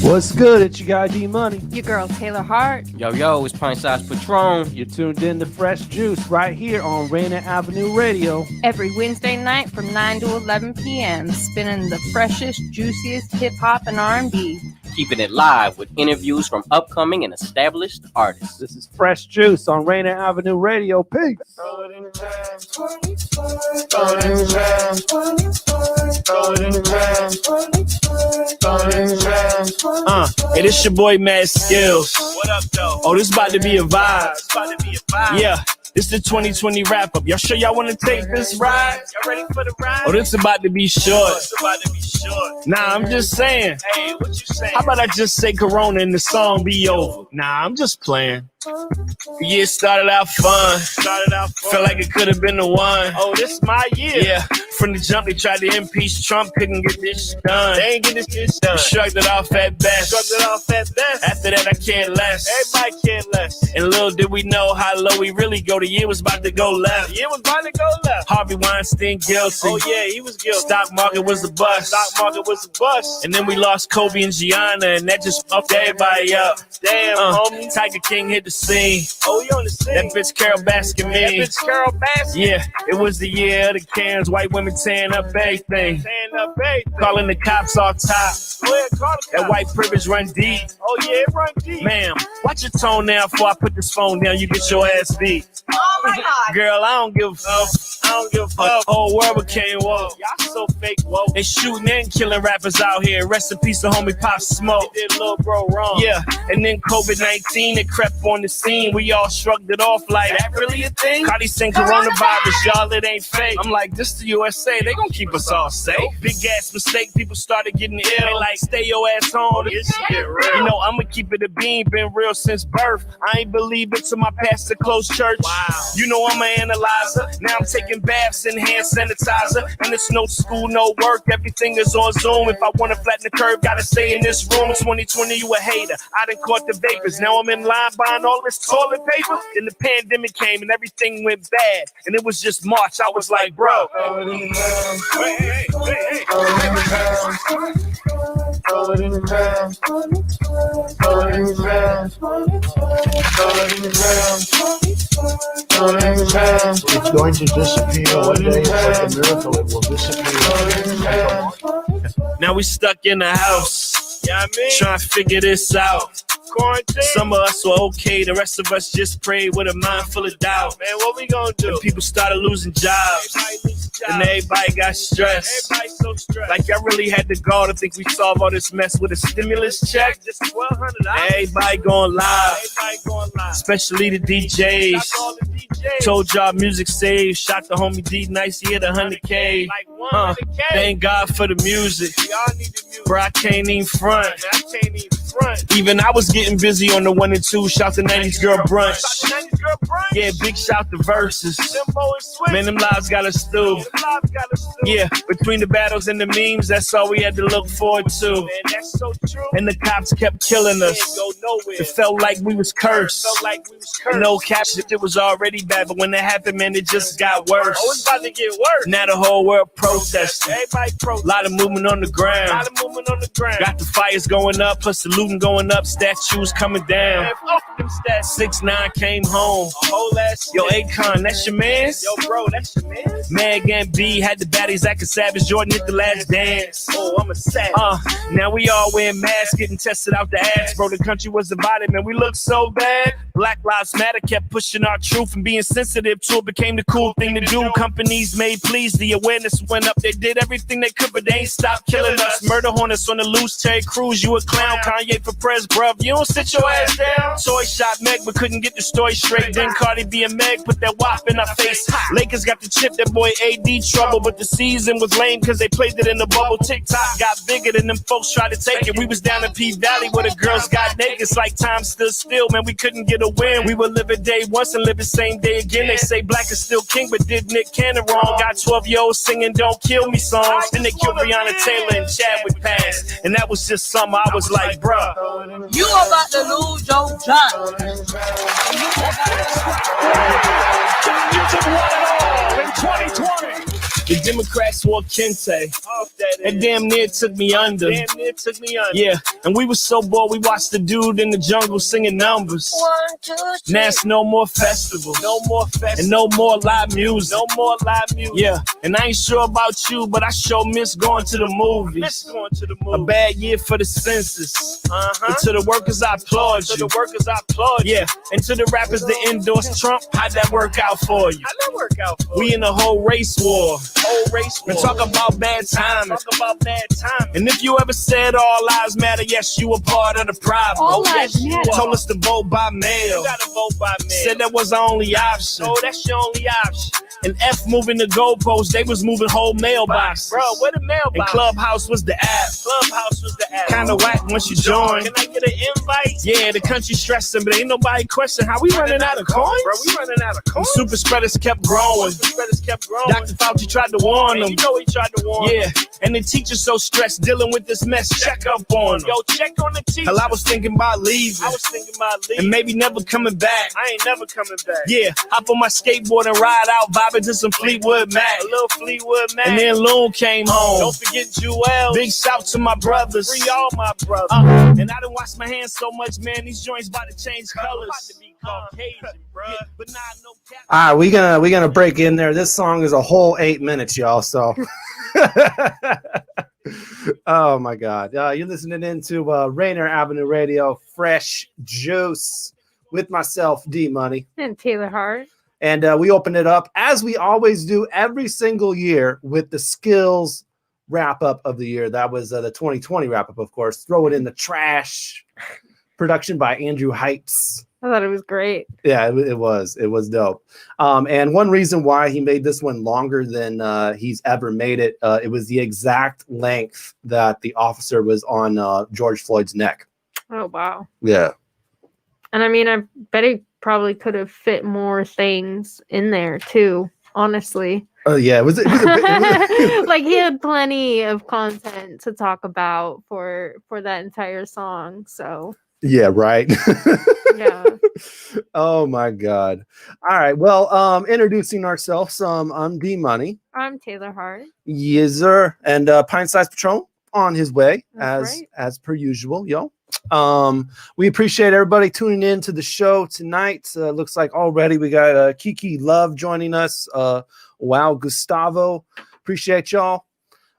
What's good? It's your guy D Money. Your girl Taylor Hart. Yo, it's pint size Patron. You're tuned in to Fresh Juice right here on Rainier Avenue Radio. Every Wednesday night from 9 to 11 p.m. spinning the freshest, juiciest hip-hop and R&B. Keeping it live with interviews from upcoming and established artists. This is Fresh Juice on Rainier Avenue Radio. Peace. Hey, this your boy Mad Skills. What up, though? Oh, this about to be a vibe. Yeah, this the 2020 wrap up. Y'all sure y'all want to take this ride? Y'all ready for the ride? Oh, this about to be short. Nah, I'm just saying. Hey, what you saying? How about I just say Corona and the song be over? Nah, I'm just playing. The year started out fun. Felt like it could have been the one. Oh, this is my year. Yeah, from the jump they tried to impeach Trump, couldn't get this shit done. They ain't get this shit done. Shrugged it off at best. After that I cared less. Everybody cared less. And little did we know how low we really go. The year was about to go left. Harvey Weinstein guilty. Oh yeah, he was guilty. Stock market was a bust. And then we lost Kobe and Gianna, and that just fucked everybody up. Damn, homie. Tiger King hit the scene. Oh, you on the scene? That bitch Carol Baskin me. Yeah, it was the year of the cans. White women tearing up everything. Calling the cops off top. That white privilege run deep. Oh yeah, it run deep. Ma'am, watch your tone now before I put this phone down. You get your ass beat. Oh my God. Girl, I don't give a fuck. The whole world became woke. Y'all so fake woke. They shooting and killing rappers out here. Rest in peace to homie Pop Smoke. They did little bro wrong. Yeah, and then COVID-19 it crept on the scene. We all shrugged it off like, that really a thing? Cardi saying coronavirus, y'all, it ain't fake. I'm like, this the USA, they gon' keep us all safe. Big ass mistake, people started getting ill. They like, stay your ass home. You know, I'ma keep it a bean, been real since birth. I ain't believe it till my pastor closed church. Wow. You know I'm an analyzer. Now I'm taking baths in hand sanitizer. And it's no school, no work, everything is on Zoom. If I wanna flatten the curve, gotta stay in this room. 2020, you a hater. I done caught the vapors. Now I'm in line buying all this toilet paper. Then the pandemic came and everything went bad. And it was just March. I was like, bro. Hey. It's going to disappear one day. It's like a miracle. It will disappear. Now we stuck in the house. Trying to figure this out. Quarantine. Some of us were okay, the rest of us just prayed with a mind full of doubt. Man, what we gonna do? And people started losing jobs. And everybody got stressed. So stressed. Like y'all really had the gall to think we solve all this mess with a stimulus check. Just $1,200. Everybody going live. Especially the DJs. Told y'all music saved. Shot the homie D nice, he hit 100K. Thank God for the music. Bro, I can't even front. Even I was getting busy on the 1 and 2. Shout to 90s Girl Brunch. Yeah, big shout to Versus. Man, them lives got us through. Yeah, between the battles and the memes, that's all we had to look forward to. And the cops kept killing us. It felt like we was cursed. No cap, it was already bad, but when it happened, man, it just got worse. Oh, it's about to get worse. Now the whole world protesting. A lot of movement on the ground. Got the fires going up, plus the looting going up, statues coming down. 6ix9ine came home. Yo, Akon, that's your mans? Yo, bro, that's your mans? Meg and B had the baddies acting savage. Jordan hit the last dance. Oh, I'm a savage. Now we all wearing masks, getting tested out the ass. Bro, the country was divided, man. We look so bad. Black Lives Matter kept pushing our truth and being sensitive to it became the cool thing to do. Companies made pleas, the awareness went up. They did everything they could, but they ain't stopped killing us. Murder hornets on the loose, Terry Crews, you a clown. Kanye for press, bruv, you don't sit your ass down. Toy shot Meg, but couldn't get the story straight. Then Cardi B and Meg put that wop in our face. Lakers got the chip, that boy AD trouble, but the season was lame cause they played it in the bubble. TikTok got bigger than them folks tried to take it. We was down in P Valley where the girls got naked. It's like time stood still, man, we couldn't get a win. We would live a day once and live the same day again. They say black is still king, but did Nick Cannon wrong. Got 12-year-olds singing Don't Kill Me songs. Then they killed Breonna Taylor and Chadwick passed. And that was just something I was like, bruh, you about to lose your job. Championship one and all in 2020. The Democrats wore kente. It damn near took me under. Yeah, and we was so bored we watched the dude in the jungle singing numbers. Now it's no more festival. And no more live music. Yeah, and I ain't sure about you, but I sure miss going to the movies. A bad year for the census. And to the workers I applaud you. Yeah, and to the rappers that endorse Trump, how'd that work out for you? We in a whole race war. And talk about bad timing. And if you ever said all lives matter, yes, you were part of the problem. All lives matter. Told us to vote by mail. Said that was the only option. That's your only option. And F moving the goalposts, they was moving whole mailboxes. Bro, where the mailbox? And Clubhouse was the app. Kinda whack once you join. Can I get an invite? Yeah, the country stressing, but ain't nobody question how we running out of coins. Bro, we running out of coins. The super spreaders kept growing. Dr. Fauci tried to warn them. You know he tried to warn them. Yeah, and the teachers so stressed dealing with this mess. Check up on them. Yo, check on the teachers. Hell, I was thinking about leaving. And maybe never coming back. I ain't never coming back. Yeah, hop on my skateboard and ride out, vibing to some Fleetwood Mac. A little Fleetwood Mac. And then Loon came home. Don't forget Jewel. Big shout to my brothers. Free all my brothers. And I done washed my hands so much, man. These joints about to change colors. Caucasian, bruh. But nah, no cap. All right, we gonna break in there. This song is a whole 8 minutes, y'all. So, oh my God, you're listening into Rainier Avenue Radio, Fresh Juice, with myself, D Money, And Taylor Hart. and we open it up as we always do every single year with the skills wrap up of the year. That was the 2020 wrap up, of course. Throw it in the trash. Production by Andrew Hypes. I thought it was great. Yeah, it was dope. And one reason why he made this one longer than he's ever made it, it was the exact length that the officer was on George Floyd's neck. Oh, wow. Yeah. And I mean, I bet he probably could have fit more things in there too, honestly. Oh, yeah. It was a bit, Like he had plenty of content to talk about for that entire song. So yeah, right. yeah. Oh my God. All right. Well, introducing ourselves. I'm D Money. I'm Taylor Hart. Yes, sir. And Pint Size Patron on his way, That's right. as per usual, yo. We appreciate everybody tuning in to the show tonight. Looks like already we got Kiki Love joining us. Wow, Gustavo. Appreciate y'all.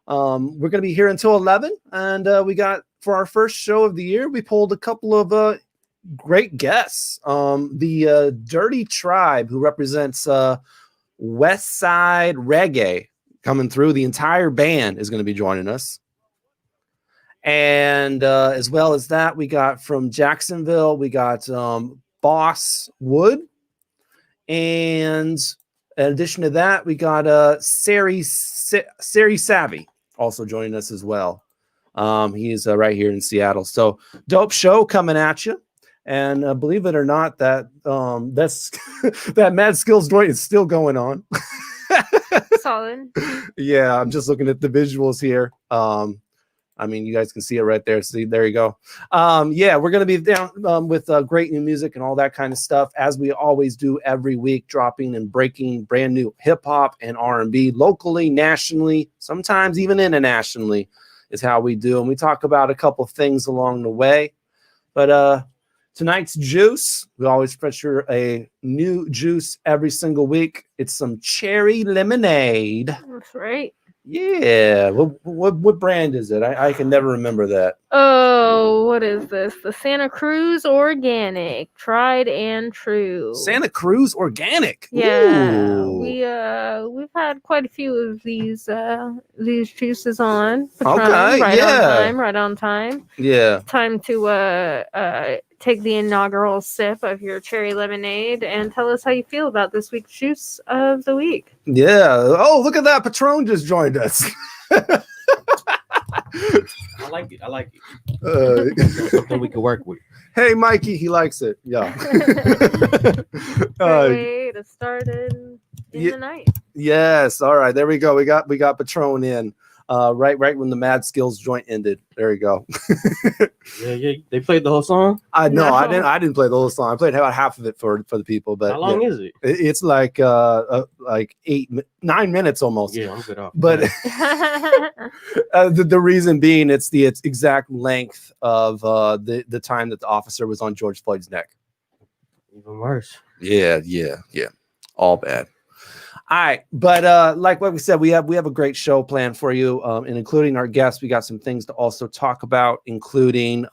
We're gonna be here until 11, and we got for our first show of the year, we pulled a couple of great guests. The Dirty Tribe, who represents West Side Reggae, coming through. The entire band is going to be joining us. And as well as that, we got from Jacksonville, we got Boss Wood. And in addition to that, we got Sarey Savvy also joining us as well. He's right here in Seattle. So dope show coming at you. And believe it or not, that that's that Mad Skills joint is still going on. Solid. Yeah, I'm just looking at the visuals here. I mean, you guys can see it right there. See, there you go. Yeah, we're going to be down with great new music and all that kind of stuff, as we always do every week, dropping and breaking brand new hip hop and R&B locally, nationally, sometimes even internationally is how we do. And we talk about a couple of things along the way. But tonight's juice, we always feature a new juice every single week. It's some cherry lemonade. That's right. Yeah. What brand is it? I can never remember that. Oh, what is this? The Santa Cruz Organic, tried and true. Santa Cruz Organic. Yeah, Ooh. we've had quite a few of these juices on. Patron, Okay, right on time. Yeah. Time to take the inaugural sip of your cherry lemonade and tell us how you feel about this week's juice of the week. Yeah. Oh, look at that. Patron just joined us. I like it. Something we can work with. Hey, Mikey, he likes it. Yeah. Great way to start in the night. Yes. All right. There we go. We got Patron in right when the Mad Skills joint ended. There we go. Yeah, they played the whole song. I know No. I didn't play the whole song. I played about half of it for the people. But How long yeah, is it? it's like 9 minutes almost. Yeah, I'm good off. But the reason being, it's the exact length of the time that the officer was on George Floyd's neck. Even worse. Yeah. All bad. All right, but like what we said, we have a great show planned for you, and including our guests, we got some things to also talk about, including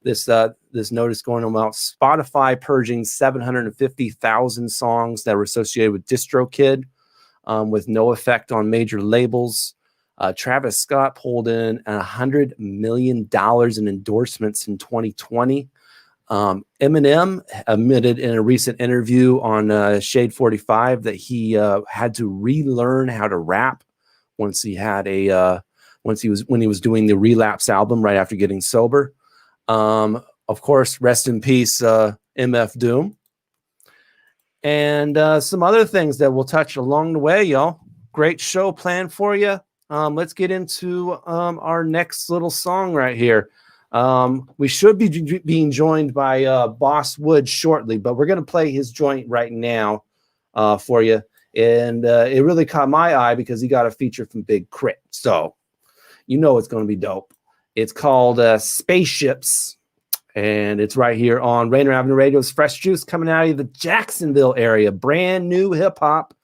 this notice going on about Spotify purging 750,000 songs that were associated with DistroKid, with no effect on major labels. Travis Scott pulled in $100 million in endorsements in 2020. Eminem admitted in a recent interview on Shade 45 that he had to relearn how to rap once he was doing the Relapse album right after getting sober. Of course, rest in peace, MF Doom, and some other things that we'll touch along the way, y'all. Great show planned for you. Let's get into our next little song right here. We should be being joined by Boss Wood shortly, but we're going to play his joint right now for you. And it really caught my eye because he got a feature from Big Crit. So you know it's going to be dope. It's called Spaceships, and it's right here on Rainier Avenue Radio's Fresh Juice, coming out of the Jacksonville area. Brand new hip hop. I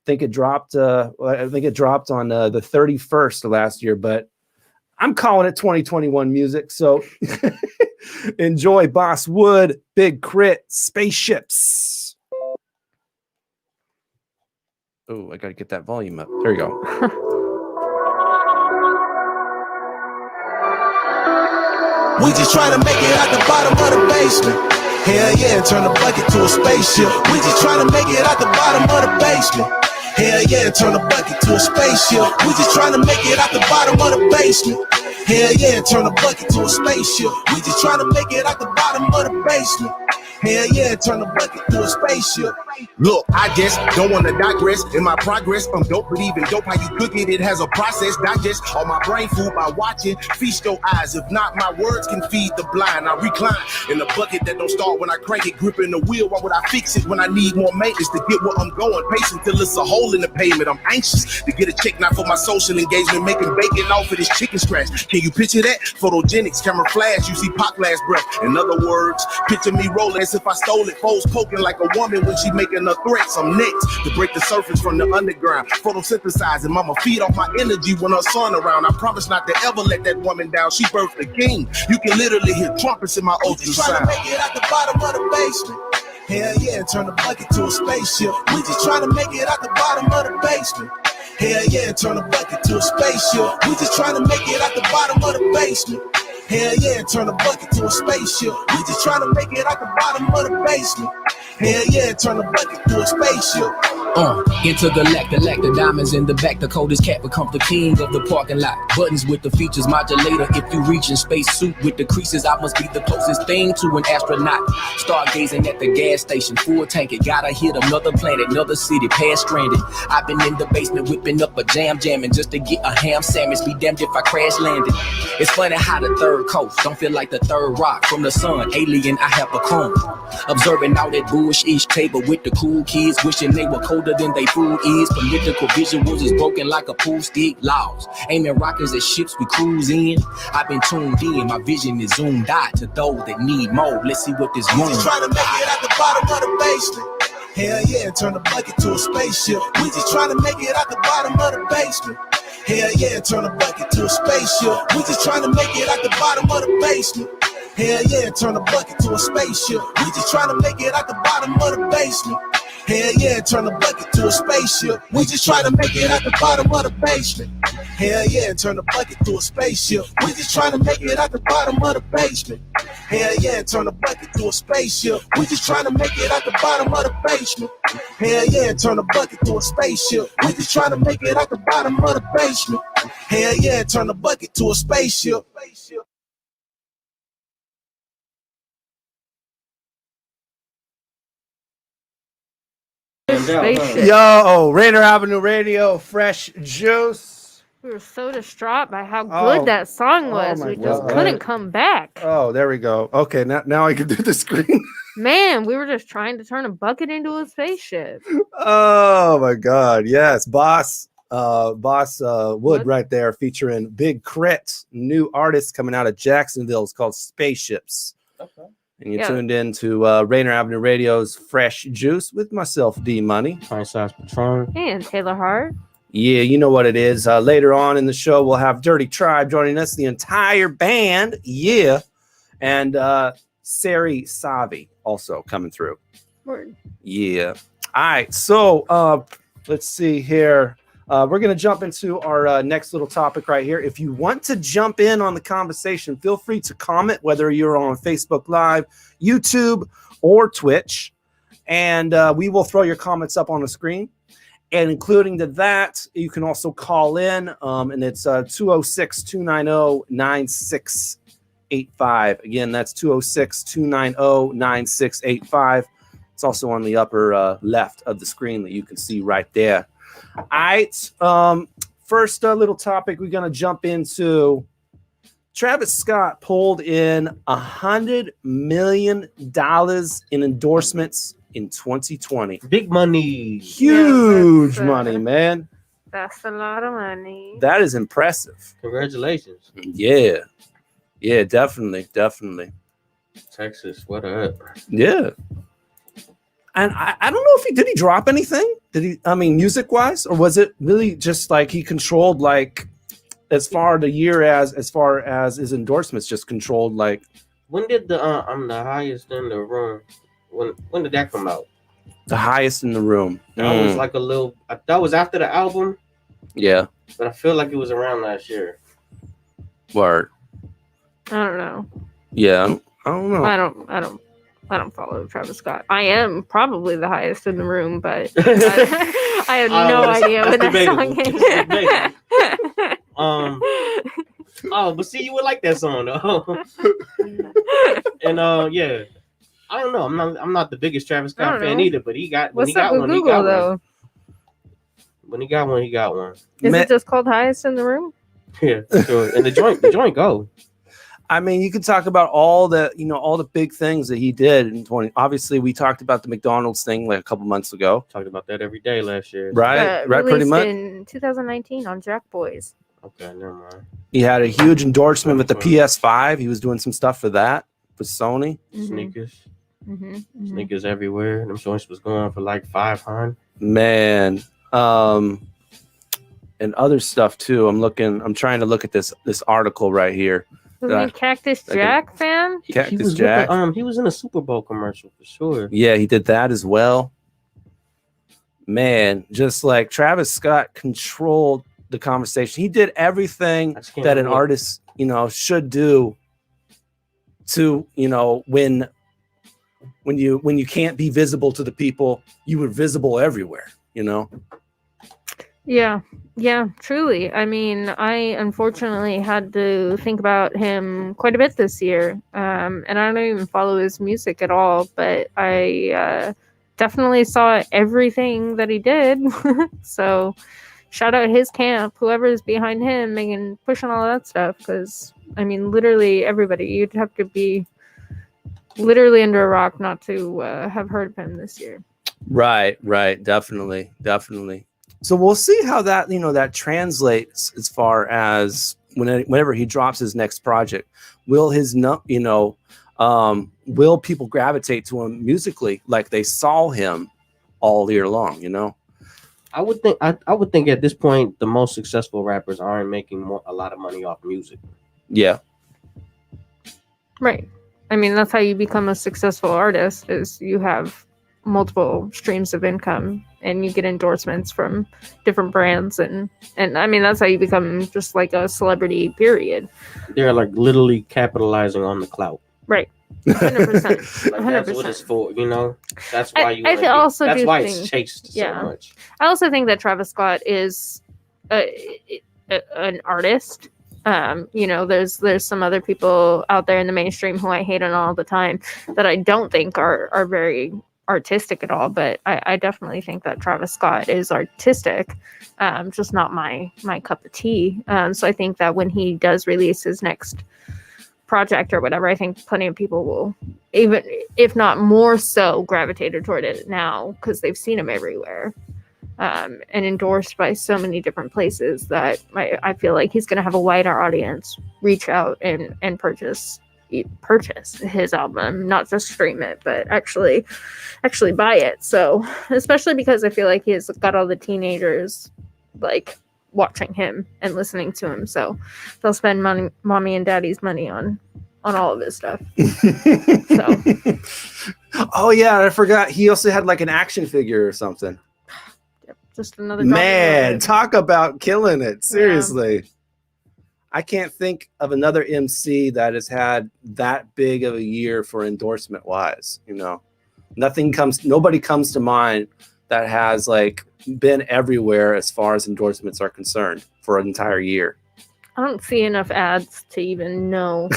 think it dropped on the 31st of last year, but I'm calling it 2021 music. So enjoy Boss Wood, Big Crit, Spaceships. Oh, I got to get that volume up. There you go. We just trying to make it out the bottom of the basement. Hell yeah, and turn the bucket to a spaceship. We just trying to make it out the bottom of the basement. Hell yeah, and turn the bucket to a spaceship. We just trying to make it out the bottom of the basement. Hell yeah, and turn the bucket to a spaceship. We just trying to make it out the bottom of the basement. Hell yeah, turn the bucket to a spaceship. Look, I just don't want to digress. In my progress, I'm dope, but even dope, how you cook it, it has a process. Digest all my brain food by watching. Feast your eyes. If not, my words can feed the blind. I recline in the bucket that don't start when I crank it. Gripping the wheel, why would I fix it when I need more maintenance to get where I'm going? Patient till it's a hole in the pavement. I'm anxious to get a check, not for my social engagement. Making bacon off of this chicken scratch. Can you picture that? Photogenics, camera flash, you see Pac last breath. In other words, picture me rolling as if I stole it. Foes poking like a woman when she making her threats. I'm next to break the surface from the underground. Photosynthesizing, mama feed off my energy when her son around. I promise not to ever let that woman down. She birthed a king. You can literally hear trumpets in my ultrasound. Trying to make it out the bottom of the basement. Hell yeah, and turn the bucket to a spaceship. We just trying to make it out the bottom of the basement. Hell yeah, and turn the bucket to a spaceship. We just trying to make it out the bottom of the basement. Hell yeah, and turn the bucket to a spaceship. We just trying to make it out the bottom of the basement. Hell yeah, turn the bucket to a spaceship. Intergalactic, the diamonds in the back. The coldest cat becomes the king of the parking lot. Buttons with the features, modulator. If you reach in space suit with the creases, I must be the closest thing to an astronaut. Stargazing at the gas station, full tank. It gotta hit another planet, another city, past stranded. I've been in the basement whipping up a jamming just to get a ham sandwich. Be damned if I crash landed. It's funny how the third coast don't feel like the third rock from the sun. Alien, I have become. Observing all that bullshit table with the cool kids, wishing they were colder than they food is. Political visuals is broken like a pool stick. Laws aiming rockets at ships we cruise in. I've been tuned in, my vision is zoomed out to those that need more. Let's see what this room. Just trying to make it out the bottom of the basement. Hell yeah, and turn the bucket to a spaceship. We just trying to make it out the bottom of the basement. Hell yeah, and turn the bucket to a spaceship. We just trying to make it out the bottom of the basement. Hell yeah, and turn the bucket to a spaceship. We just trying to make it out the bottom of the basement. Hell yeah, turn the bucket to a spaceship. We just trying to make it out the bottom of the basement. Hell yeah, turn the bucket to a spaceship. We just trying to make it out the bottom of the basement. Hell yeah, turn the bucket to a spaceship. We just trying to make it out the bottom of the basement. Hell yeah, turn the bucket to a spaceship. We just trying to make it out the bottom of the basement. Hell yeah, turn the bucket to a spaceship. Spaceship. Yo, Rainier Avenue Radio, Fresh Juice. We were so distraught by how Oh. good that song Oh was. my We just God. couldn't come back. Oh, there we go. Okay, now I can do the screen. Man, we were just trying to turn a bucket into a spaceship. Oh my God. Yes. Boss Wood Wood? right there featuring Big Crit, new artist coming out of Jacksonville. It's called Spaceships. Okay. And you Yeah. tuned in to Rainier Avenue Radio's Fresh Juice with myself, D Money. Pint size Patron. And Taylor Hart. Yeah, you know what it is. Later on in the show, we'll have Dirty Tribe joining us, the entire band. Yeah. And Sarey Savi also coming through. Word. Yeah. All right. So let's see here. We're going to jump into our next little topic right here. If you want to jump in on the conversation, feel free to comment, whether you're on Facebook Live, YouTube, or Twitch. And we will throw your comments up on the screen. And including to that, you can also call in, and it's 206-290-9685. Again, that's 206-290-9685. It's also on the upper left of the screen that you can see right there. All right. First little topic we're going to jump into. Travis Scott pulled in $100 million in endorsements in 2020. Big money. Huge that's, money, man. That's a lot of money. That is impressive. Congratulations. Yeah. Yeah, definitely. Texas, what up? Yeah. And I don't know if did he drop anything? Music wise, or was it really just like he controlled like as far as his endorsements just controlled like When did the I'm the highest in the room? When did that come out? the highest in the room? That was like a little. That was after the album, Yeah. but I feel like it was around last year. Word. I don't know. Yeah. I don't know. I don't follow Travis Scott. I am probably the highest in the room, but I have no idea what that song is. Oh, but see, you would like that song though. And yeah, I don't know. I'm not the biggest Travis Scott fan either, but he got What's up with Google though? When he got one, he got one. Is it just called highest in the room? Yeah, sure. And the joint go. I mean, you could talk about all the big things that he did in 20. Obviously, we talked about the McDonald's thing like a couple months ago. Talked about that every day last year. Right, pretty much. In 2019 on Jack Boys. Okay, never mind. He had a huge endorsement with the PS5. He was doing some stuff for that for Sony. Sneakers. Sneakers everywhere. Them joints was going for like $500. Man. And other stuff too. I'm trying to look at this article right here. Was he Cactus Jack fan? Cactus Jack. He was in a Super Bowl commercial for sure. Yeah, he did that as well. Man, just like Travis Scott controlled the conversation. He did everything that an artist, should do to, when you can't be visible to the people, you were visible everywhere, Yeah, truly. I mean, I unfortunately had to think about him quite a bit this year. And I don't even follow his music at all, but I definitely saw everything that he did. So shout out his camp, whoever's behind him, pushing all that stuff. Because, I mean, literally everybody, you'd have to be literally under a rock not to have heard of him this year. Right. Definitely. So we'll see how that, that translates as far as whenever he drops his next project. Will will people gravitate to him musically like they saw him all year long, I would think at this point the most successful rappers aren't making a lot of money off music. Yeah. Right. I mean, that's how you become a successful artist, is you have multiple streams of income and you get endorsements from different brands and I mean that's how you become just like a celebrity, period. They're like literally capitalizing on the clout. Right. 100%. Like, that's what it's for, That's why it's chased so much. I also think that Travis Scott is an artist. There's some other people out there in the mainstream who I hate on all the time that I don't think are very artistic at all, but I definitely think that Travis Scott is artistic, just not my cup of tea. So I think that when he does release his next project or whatever, I think plenty of people will, even if not more so, gravitated toward it now because they've seen him everywhere, and endorsed by so many different places that I feel like he's going to have a wider audience reach out and purchase his album, not just stream it, but actually buy it. So especially because I feel like he's got all the teenagers like watching him and listening to him, so they'll spend mommy and daddy's money on all of his stuff. So oh yeah, I forgot he also had like an action figure or something. Yep, just another man, talk about killing it. Seriously. Yeah. I can't think of another MC that has had that big of a year for endorsement wise. You know, nobody comes to mind that has like been everywhere as far as endorsements are concerned for an entire year. I don't see enough ads to even know,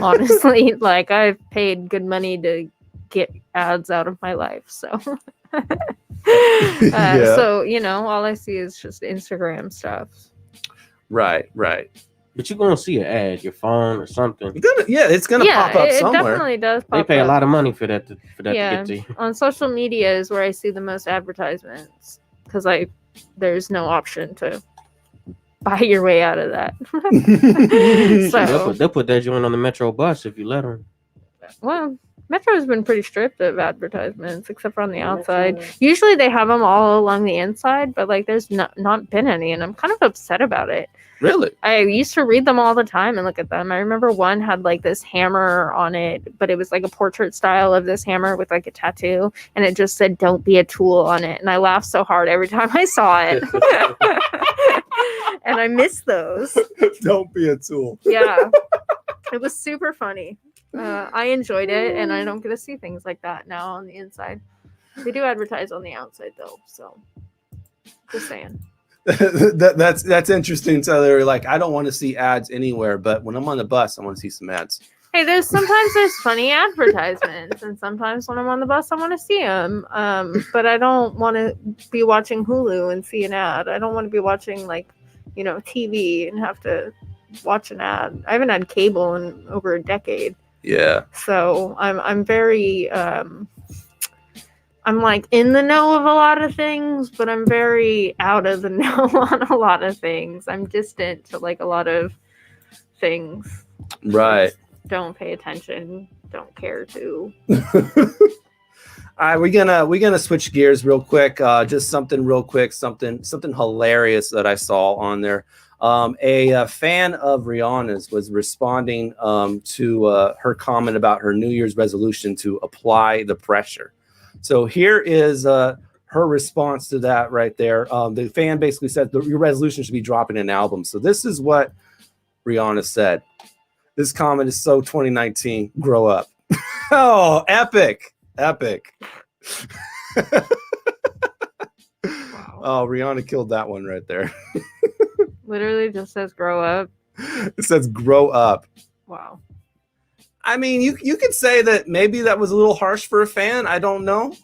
honestly. Like, I've paid good money to get ads out of my life, so yeah. So you know, all I see is just Instagram stuff. Right. But you're gonna see an ad, your phone or something. It's gonna pop up somewhere. It definitely does pop up. They pay a lot of money for that to get to you. On social media is where I see the most advertisements because there's no option to buy your way out of that. So they'll put that joint on the Metro bus if you let them. Well, Metro has been pretty stripped of advertisements, except for on the outside. Usually they have them all along the inside, but like there's not been any, and I'm kind of upset about it. Really? I used to read them all the time and look at them. I remember one had like this hammer on it, but it was like a portrait style of this hammer with like a tattoo, and it just said "Don't be a tool" on it, and I laughed so hard every time I saw it. And I miss those. Don't be a tool. Yeah, it was super funny. I enjoyed it, and I don't get to see things like that now on the inside. They do advertise on the outside though, so just saying. That's interesting. So they're like, I don't want to see ads anywhere, but when I'm on the bus, I want to see some ads. Hey, there's funny advertisements, and sometimes when I'm on the bus, I want to see them. But I don't want to be watching Hulu and see an ad. I don't want to be watching TV and have to watch an ad. I haven't had cable in over a decade. Yeah. So I'm very I'm like in the know of a lot of things, but I'm very out of the know on a lot of things. I'm distant to like a lot of things. Right. Don't pay attention. Don't care to. All right, we're gonna switch gears real quick. Just something real quick, something hilarious that I saw on there. A fan of Rihanna's was responding to her comment about her New Year's resolution to apply the pressure. So here is her response to that right there. The fan basically said your resolution should be dropping an album. So this is what Rihanna said. This comment is so 2019. Grow up. Oh, epic. Wow. Oh, Rihanna killed that one right there. Literally just says grow up. It says grow up. Wow. I mean, you could say that maybe that was a little harsh for a fan. I don't know.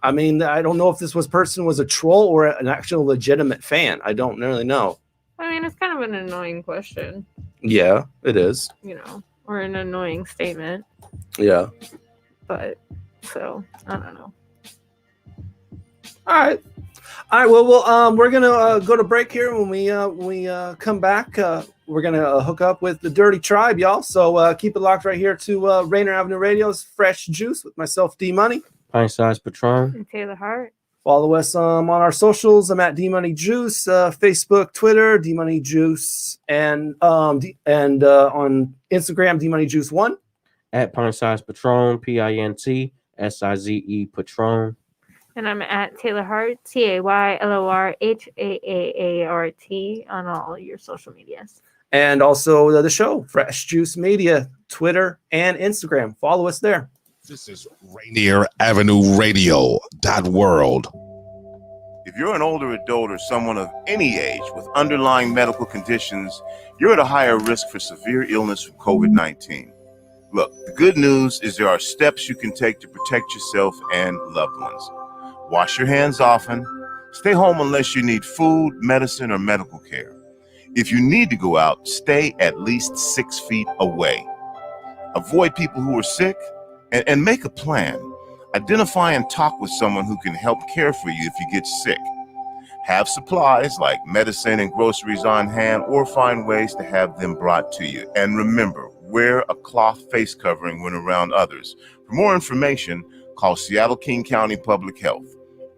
I mean, I don't know if this person was a troll or an actual legitimate fan. I don't really know. I mean, it's kind of an annoying question. Yeah, it is. Or an annoying statement. Yeah. But, so, I don't know. All right. Well, we're gonna go to break here. When we come back, we're gonna hook up with the Dirty Tribe, y'all. So keep it locked right here to Rainier Avenue Radio's Fresh Juice with myself, D Money, Pint Size Patron, and Taylor Hart. Follow us on our socials. I'm at D Money Juice, Facebook, Twitter, D Money Juice, and on Instagram, D Money Juice 1. At Pint Size Patron, PINTSIZE Patron. And I'm at Taylor Hart, TAYLORHAAART on all your social medias. And also the show, Fresh Juice Media, Twitter and Instagram. Follow us there. This is Rainier Avenue Radio.world. If you're an older adult or someone of any age with underlying medical conditions, you're at a higher risk for severe illness from COVID-19. Look, the good news is there are steps you can take to protect yourself and loved ones. Wash your hands often. Stay home unless you need food, medicine, or medical care. If you need to go out, stay at least 6 feet away. Avoid people who are sick and make a plan. Identify and talk with someone who can help care for you if you get sick. Have supplies like medicine and groceries on hand, or find ways to have them brought to you. And remember, wear a cloth face covering when around others. For more information, call Seattle King County Public Health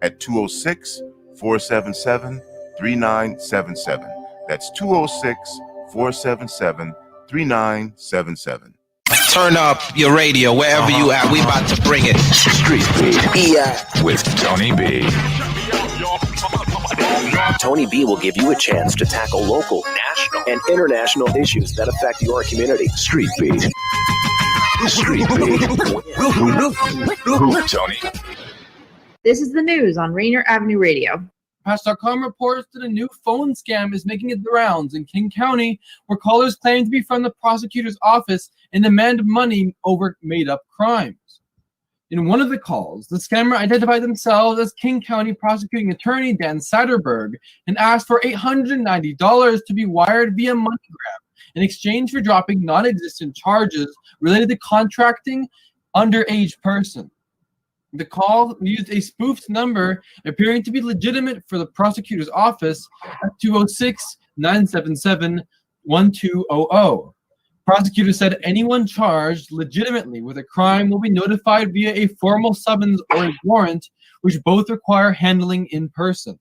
at 206-477-3977. That's 206-477-3977. Turn up your radio wherever you at. We about to bring it. Street Beat. With Tony B. Tony B will give you a chance to tackle local, national, and international issues that affect your community. Street Beat. Street Beat. Tony. This is the news on Rainier Avenue Radio. Pass.com reports that a new phone scam is making its rounds in King County, where callers claim to be from the prosecutor's office and demand money over made-up crimes. In one of the calls, the scammer identified themselves as King County prosecuting attorney Dan Satterberg and asked for $890 to be wired via MoneyGram in exchange for dropping non-existent charges related to contracting underage person. The call used a spoofed number appearing to be legitimate for the prosecutor's office at 206-977-1200. Prosecutor said anyone charged legitimately with a crime will be notified via a formal summons or a warrant, which both require handling in person.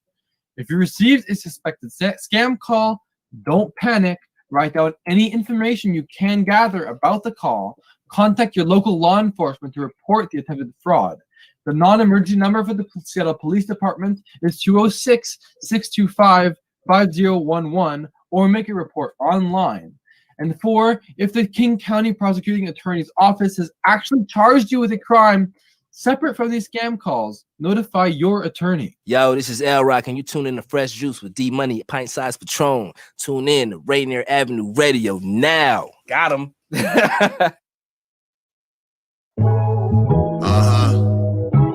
If you received a suspected scam call, don't panic. Write down any information you can gather about the call. Contact your local law enforcement to report the attempted fraud. The non-emergency number for the Seattle Police Department is 206-625-5011, or make a report online. And 4, if the King County Prosecuting Attorney's Office has actually charged you with a crime separate from these scam calls, notify your attorney. Yo, this is L Rock, and you tune in to Fresh Juice with D Money, pint-sized Patron. Tune in to Rainier Avenue Radio now. Got him.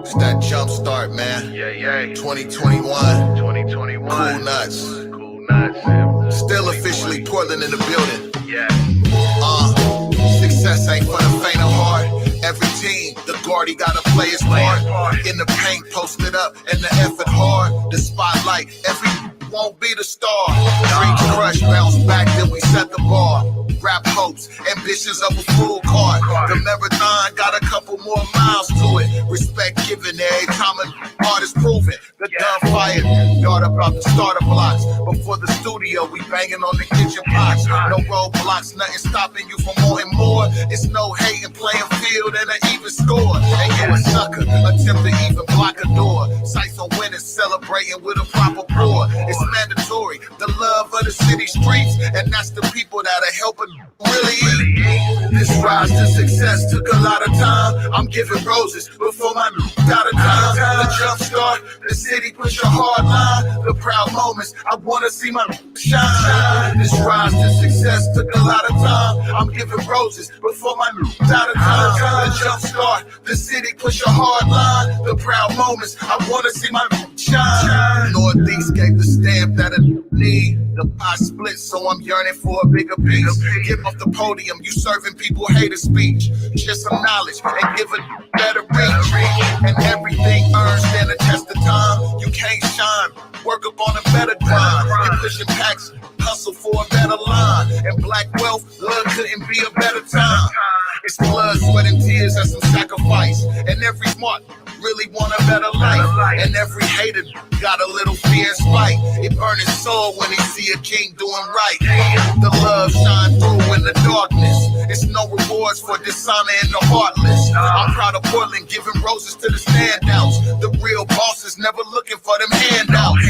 It's that jump start, man. Yeah. 2021. Cool nuts. Still officially Portland in the building. Yeah. Success ain't for the faint of heart. Every team, the Guardy gotta play his part. In the paint, posted up, and the effort hard. The spotlight, every won't be the star. Dreams crush, bounce back, then we set the bar. Rap hopes, ambitions of a full card. The marathon got a couple more miles to it. Respect given every time an artist proven. The gunfire, yard about the starter blocks. Before the studio, we banging on the kitchen blocks. No roadblocks, nothing stopping you from wanting more. It's no hating, playing field and an even score. And you a sucker, attempt to even block a door. Sights on winners, celebrating with a proper pour. It's mandatory, the love of the city streets, and that's the people that are helping really eat. This rise to success took a lot of time. I'm giving roses before my got a time. The jump start, the city push a hard line. The proud moments, I wanna see my shine. This rise to success took a lot of time. I'm giving roses before my got a time. The jump start, the city push a hard line. The proud moments, I wanna see my shine. Northeast gave the stamp that I need. The pie split, so I'm yearning for a bigger piece. Get off the podium, you serving people hater speech. Share some knowledge and give a better reach. And everything earns stand a test of time. You can't shine, work up on a better grind. You're pushing packs, hustle for a better line. And black wealth, love couldn't be a better time. It's blood, sweat, and tears, that's some sacrifice. And every smart really want a better life. And every hater got a little fear and spite. It burn his soul when he see a king doing right. The love shine through in the darkness. It's no rewards for dishonor in the heartless. I'm proud of Portland, giving roses to the standouts. The real bosses never looking for them handouts.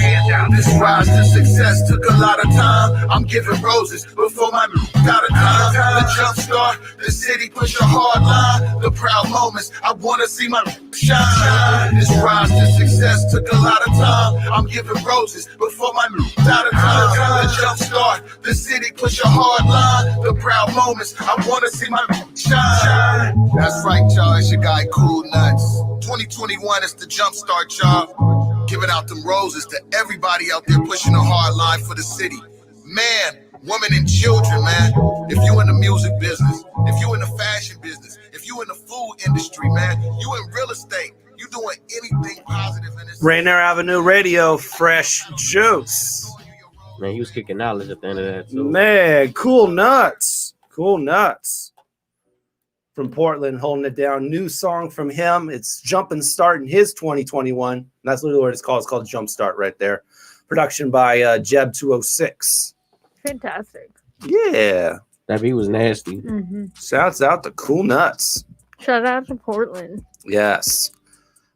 This rise to success took a lot of time. I'm giving roses before my got a time. The jump start, the city push a hard line. The proud moments, I wanna see my shine. This rise to success took a lot of time. I'm giving roses before my got a time. The jump start, the city push a hard line. The proud moments, I wanna see my shine. That's right, y'all. It's your guy Cool Nuts. 2021 is the jump start, y'all. Giving out them roses to everybody out there pushing a hard line for the city. Man, women and children, man. If you in the music business, if you in the fashion business, if you in the food industry, man, you in real estate, you doing anything positive in this. Rainier Avenue Radio, Fresh Juice. Man, he was kicking knowledge at the end of that too. Man, Cool Nuts. Cool Nuts. From Portland, holding it down. New song from him. It's Jump and Start in his 2021. That's literally what it's called. It's called Jump Start right there. Production by Jeb206. Fantastic. Yeah. That beat was nasty. Mm-hmm. Shouts out to Cool Nuts. Shout out to Portland. Yes.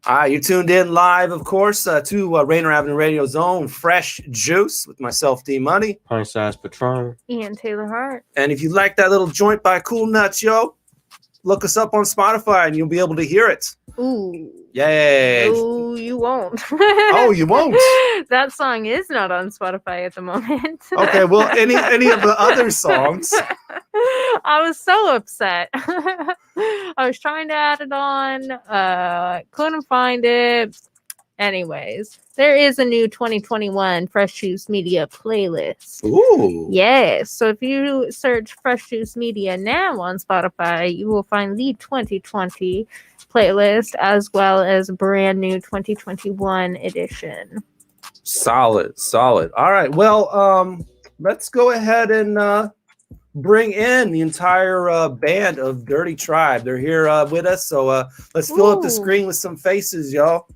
All right, you're tuned in live, of course, to Rainier Avenue Radio's own Fresh Juice with myself, D Money. Pint size Patron. And Taylor Hart. And if you like that little joint by Cool Nuts, yo, look us up on Spotify and you'll be able to hear it. Ooh. Yay. Ooh, you won't. Oh, you won't? That song is not on Spotify at the moment. Okay, well, any of the other songs. I was so upset. I was trying to add it on, couldn't find it. Anyways, there is a new 2021 Fresh Juice Media playlist. Ooh. Yes. So if you search Fresh Juice Media now on Spotify, you will find the 2020 playlist as well as a brand new 2021 edition. Solid. All right. Well, let's go ahead and bring in the entire band of Dirty Tribe. They're here with us. So let's fill up the screen with some faces, y'all.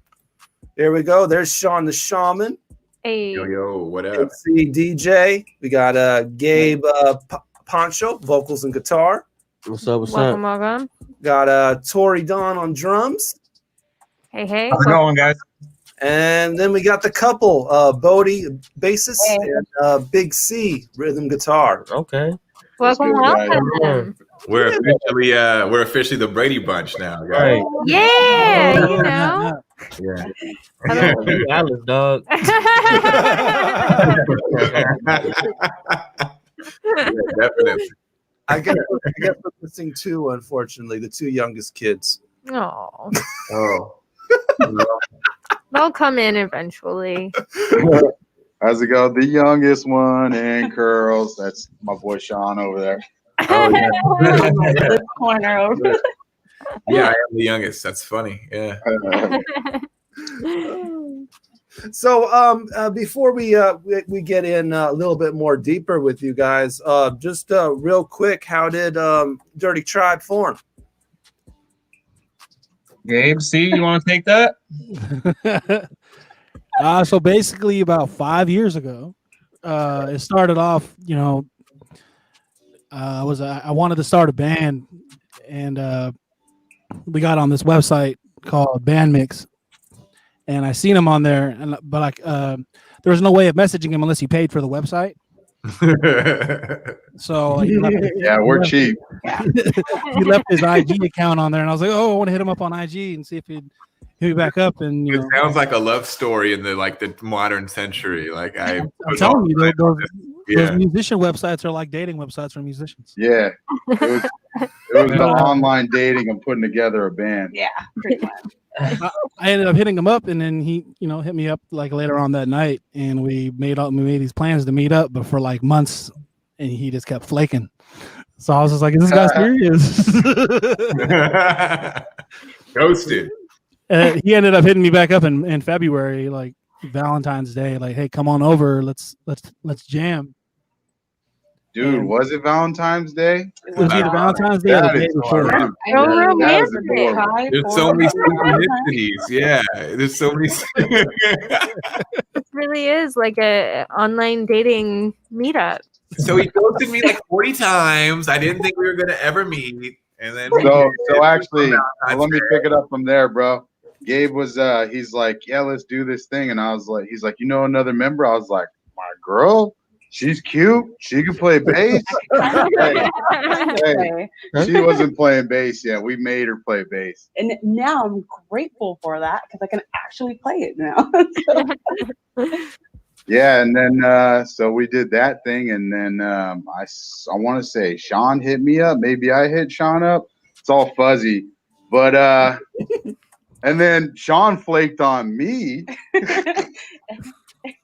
There we go. There's Sean the Shaman. Hey. Yo, what up? MC DJ. We got Gabe Poncho, vocals and guitar. What's up? Welcome. Got Tori Don on drums. Hey. How's it going, guys? And then we got the couple, Bodie, bassist, and Big C, rhythm guitar. Okay. Welcome. We're officially the Brady Bunch now, guys. Right. Yeah, you know. Yeah. Alice, dog. Yeah, definitely. I guess we're missing two, unfortunately, the two youngest kids. Oh. They'll come in eventually. How's it go? The youngest one and curls. That's my boy Sean over there. Oh, yeah. This corner over. Yeah, I am the youngest. That's funny. Yeah. So before we get in a little bit more deeper with you guys, just real quick, how did Dirty Tribe form? Gabe, see, you want to take that? So basically about 5 years ago, it started off, I wanted to start a band, and we got on this website called Bandmix, and I seen him on there, but there was no way of messaging him unless you paid for the website. So we're cheap. He left his IG account on there, and I was like, "Oh, I want to hit him up on IG and see if he'd hit me back up." And it sounds like a love story in the modern century. Like I'm telling you, those musician websites are like dating websites for musicians. Yeah, it was the online dating and putting together a band. Yeah, pretty much. I ended up hitting him up, and then he, hit me up like later on that night, and we made these plans to meet up, but for like months, and he just kept flaking. So I was just like, "Is this guy serious?" Ghosted. He ended up hitting me back up in February, like Valentine's Day, like, "Hey, come on over, let's jam." Dude, was it Valentine's Day? It was either Valentine's Day or the day before. There's so many synchronicities. Yeah, there's so many. It really is like a online dating meetup. So he ghosted me like 40 times. I didn't think we were gonna ever meet, And then So actually, let me pick it up from there, bro. Gabe was he's like, yeah, let's do this thing, and I was like, he's like, you know, another member. I was like, my girl, she's cute. She can play bass. hey, she wasn't playing bass yet. We made her play bass. And now I'm grateful for that because I can actually play it now. Yeah, and then so we did that thing, and then I want to say Sean hit me up. Maybe I hit Sean up. It's all fuzzy, but and then Sean flaked on me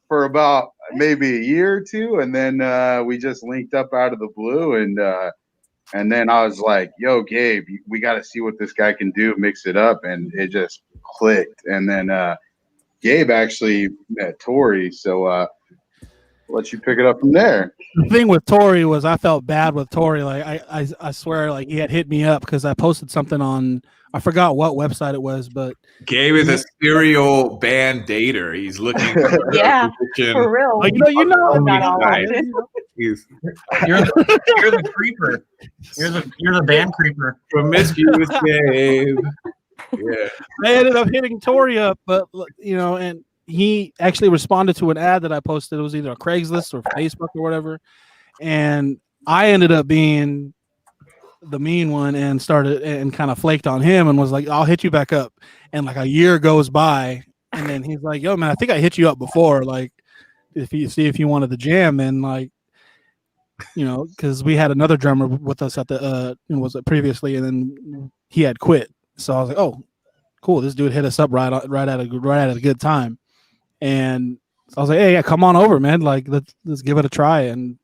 for about maybe a year or two, and then we just linked up out of the blue, and then I was like, "Yo, Gabe, we got to see what this guy can do. Mix it up," and it just clicked, and then. Gabe actually met Tori, so I'll let you pick it up from there. The thing with Tori was I felt bad with Tori. Like I swear, like he had hit me up because I posted something on, I forgot what website it was, but Gabe is a serial band dater. He's looking for yeah, for real. Like, you know. You're the creeper. You're the band creeper. Promiscuous Gabe. Yeah, I ended up hitting Tori up, but you know, and he actually responded to an ad that I posted. It was either on Craigslist or Facebook or whatever, and I ended up being the mean one and started and kind of flaked on him and was like, "I'll hit you back up." And like a year goes by, and then he's like, "Yo, man, I think I hit you up before. Like, if you wanted the jam," and like, you know, because we had another drummer with us at the was it previously, and then he had quit. So I was like, "Oh, cool! This dude hit us up right at a good time," and so I was like, "Hey, yeah, come on over, man! Like, let's give it a try." And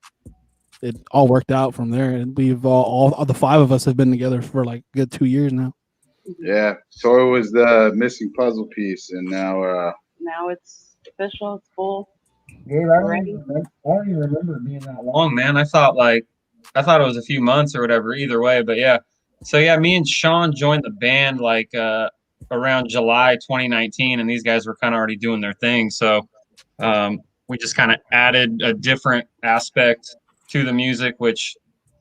it all worked out from there. And we've all the five of us have been together for like a good 2 years now. Yeah. So it was the missing puzzle piece, and now now it's official. It's full. Gabe, I don't even remember it being that long, man. I thought it was a few months or whatever. Either way, but yeah. So yeah, me and Sean joined the band like around July 2019, and these guys were kind of already doing their thing. So we just kind of added a different aspect to the music, which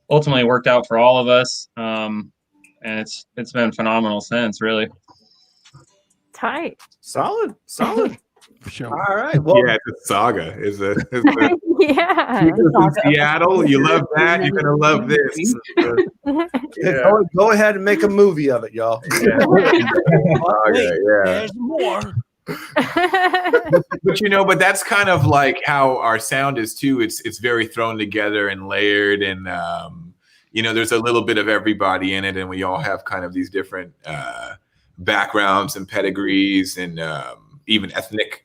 ultimately worked out for all of us. And it's been phenomenal since, really. Tight. Solid. Sure. All right. Well, yeah, it's a saga. Yeah. In Seattle, you love that. You're gonna love this. Yeah. Go ahead and make a movie of it, y'all. There's more. But that's kind of like how our sound is too. It's very thrown together and layered, and there's a little bit of everybody in it, and we all have kind of these different backgrounds and pedigrees, and even ethnic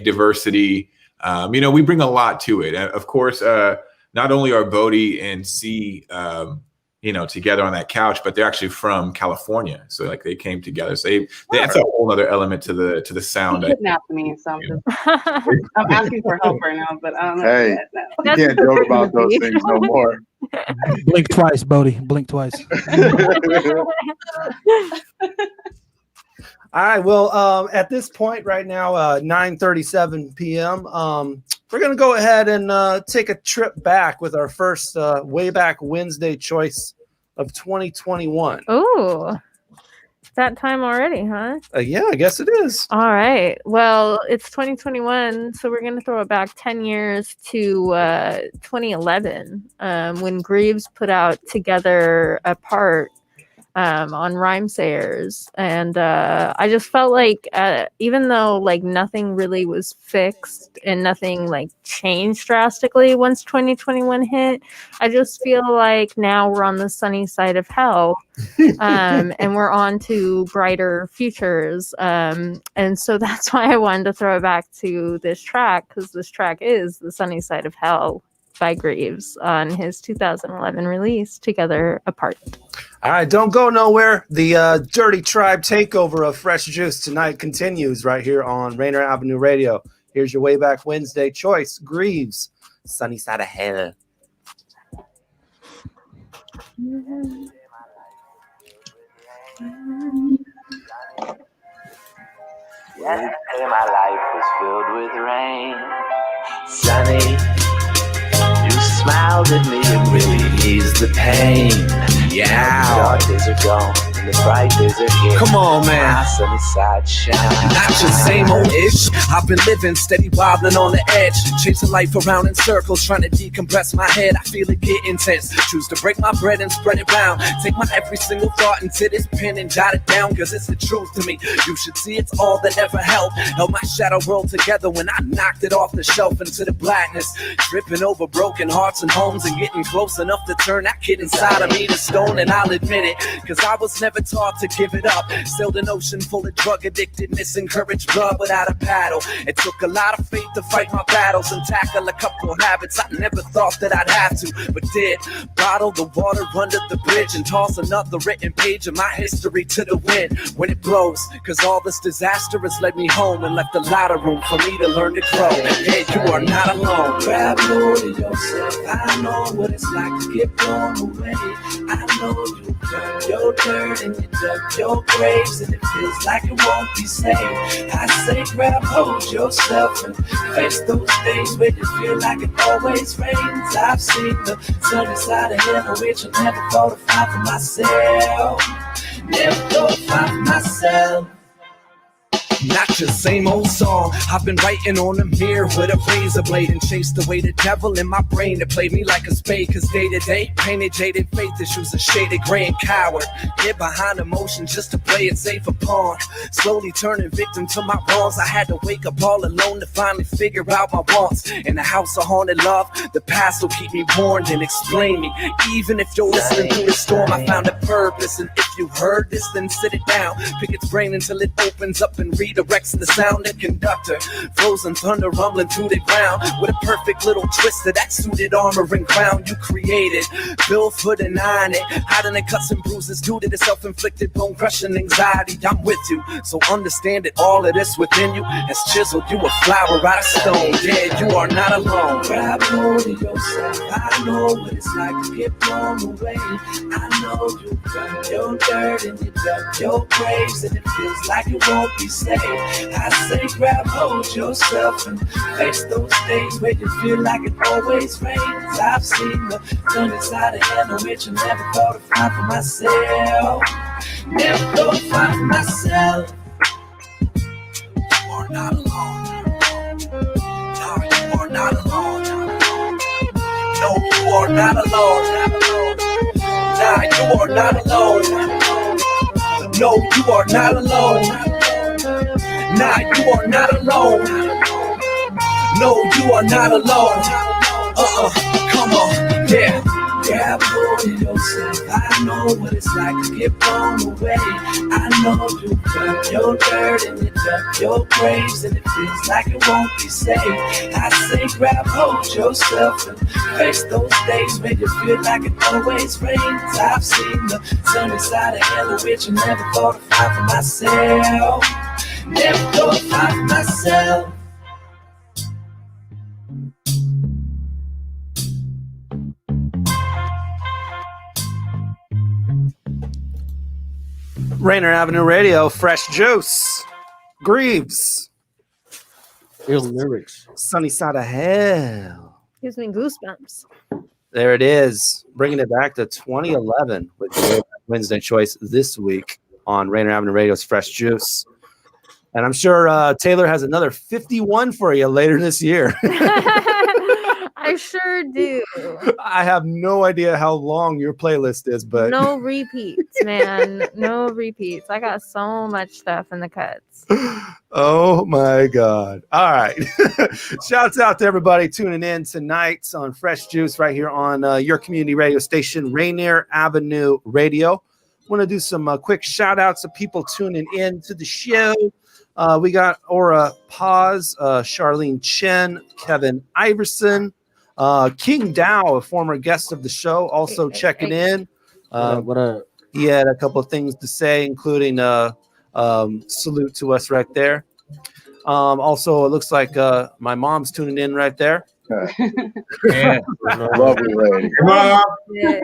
diversity. We bring a lot to it. Of course, not only are Bodie and C, together on that couch, but they're actually from California. So like they came together. So that's a whole other element to the sound. He kidnapped me, so I'm asking for help right now, but I don't know. Hey, you can't joke about those things no more. Blink twice, Bodie. Blink twice. All right. Well, at this point right now, 9:37 p.m., we're going to go ahead and take a trip back with our first way back Wednesday choice of 2021. Oh, it's that time already, huh? Yeah, I guess it is. All right. Well, it's 2021, so we're going to throw it back 10 years to 2011 when Greaves put out together a part on Rhymesayers, and I just felt like even though like nothing really was fixed and nothing like changed drastically once 2021 hit, I just feel like now we're on the sunny side of hell, and we're on to brighter futures, and so that's why I wanted to throw it back to this track, because this track is The Sunny Side of Hell by Greaves on his 2011 release, Together Apart. All right, don't go nowhere. The Dirty Tribe takeover of Fresh Juice tonight continues right here on Rainier Avenue Radio. Here's your way back Wednesday choice, Greaves, Sunny Side of Hell. Yesterday my life was filled with rain. Sunny, you smiled at me and really eased the pain. Yeah. Dark days are gone, and the bright days are here. Come on, man. My sunny side shine. Not just same old ish. I've been living steady, wobbling on the edge, chasing life around in circles, trying to decompress my head. I feel it get intense. Choose to break my bread and spread it round. Take my every single thought into this pen and jot it down, cause it's the truth to me. You should see it's all that ever helped. Held my shadow world together when I knocked it off the shelf into the blackness. Tripping over broken hearts and homes and getting close enough to turn that kid inside of me to stone, and I'll admit it, cause I was never taught to give it up. Sailed an ocean full of drug addictedness, encouraged blood without a paddle. It took a lot of faith to fight my battles and tackle a couple of habits I never thought that I'd have to, but did. Bottle the water under the bridge and toss another written page of my history to the wind when it blows, cause all this disaster has led me home and left a lot of room for me to learn to grow. Hey, you are not alone. Grab hold of yourself. I know what it's like to get blown away. I know you dug your dirt and you dug your graves, and it feels like it won't be safe. I say grab hold of yourself and face those days where you feel like it always rains. I've seen the sunny side of hell, which I never thought to find for myself. Never thought to find for myself. Not just same old song. I've been writing on a mirror with a razor blade and chased away the devil in my brain that played me like a spade. Cause day to day, painted jaded faith issues a shaded gray and coward. Hid behind emotions just to play it safe upon. Slowly turning victim to my wrongs. I had to wake up all alone to finally figure out my wants. In the house of haunted love, the past will keep me warned and explain me. Even if you're listening through the storm, I found a purpose. And if you heard this, then sit it down. Pick its brain until it opens up and redirects the sound and conductor. Frozen thunder rumbling through the ground with a perfect little twist of that suited armor and crown you created. Built for denying it, hiding the cuts and bruises due to the self-inflicted bone-crushing anxiety. I'm with you, so understand that all of this within you has chiseled you a flower out of stone. Yeah, you are not alone. Grab hold of yourself. I know what it's like to get blown away. I know you dug your dirt and you dug your graves, and it feels like it won't be safe. I say grab hold yourself and face those days where you feel like it always rains. I've seen the sunny side of hell, which I never thought to find for myself. Never thought to find for myself. You are not alone. No, you are not alone. No, you are not alone. Nah, you are not alone. No, you are not alone. Nah, you are not alone. No, you are not alone. Come on, yeah. Grab hold of yourself. I know what it's like to get blown away. I know you dug your dirt and you dug your graves, and it feels like it won't be safe. I say grab hold of yourself and face those days when you feel like it always rains. I've seen the sunny side of hell, which I never thought to find for myself. Never thought to find for myself. Rainier Avenue Radio, Fresh Juice, Greaves, Real lyrics, Sunny Side of Hell. Gives me goosebumps. There it is, bringing it back to 2011 with your Wednesday choice this week on Rainier Avenue Radio's Fresh Juice. And I'm sure Taylor has another 51 for you later this year. I sure do. I have no idea how long your playlist is, but no repeats, man. No repeats. I got so much stuff in the cuts. Oh my God. All right. Shouts out to everybody tuning in tonight on Fresh Juice right here on your community radio station, Rainier Avenue Radio. Want to do some quick shout outs of people tuning in to the show. We got Aura Paz, Charlene Chen, Kevin Iverson, King Dow, a former guest of the show, also checking in. He had a couple of things to say, including salute to us right there. Also, it looks like my mom's tuning in right there. Yeah, lovely lady. Yes.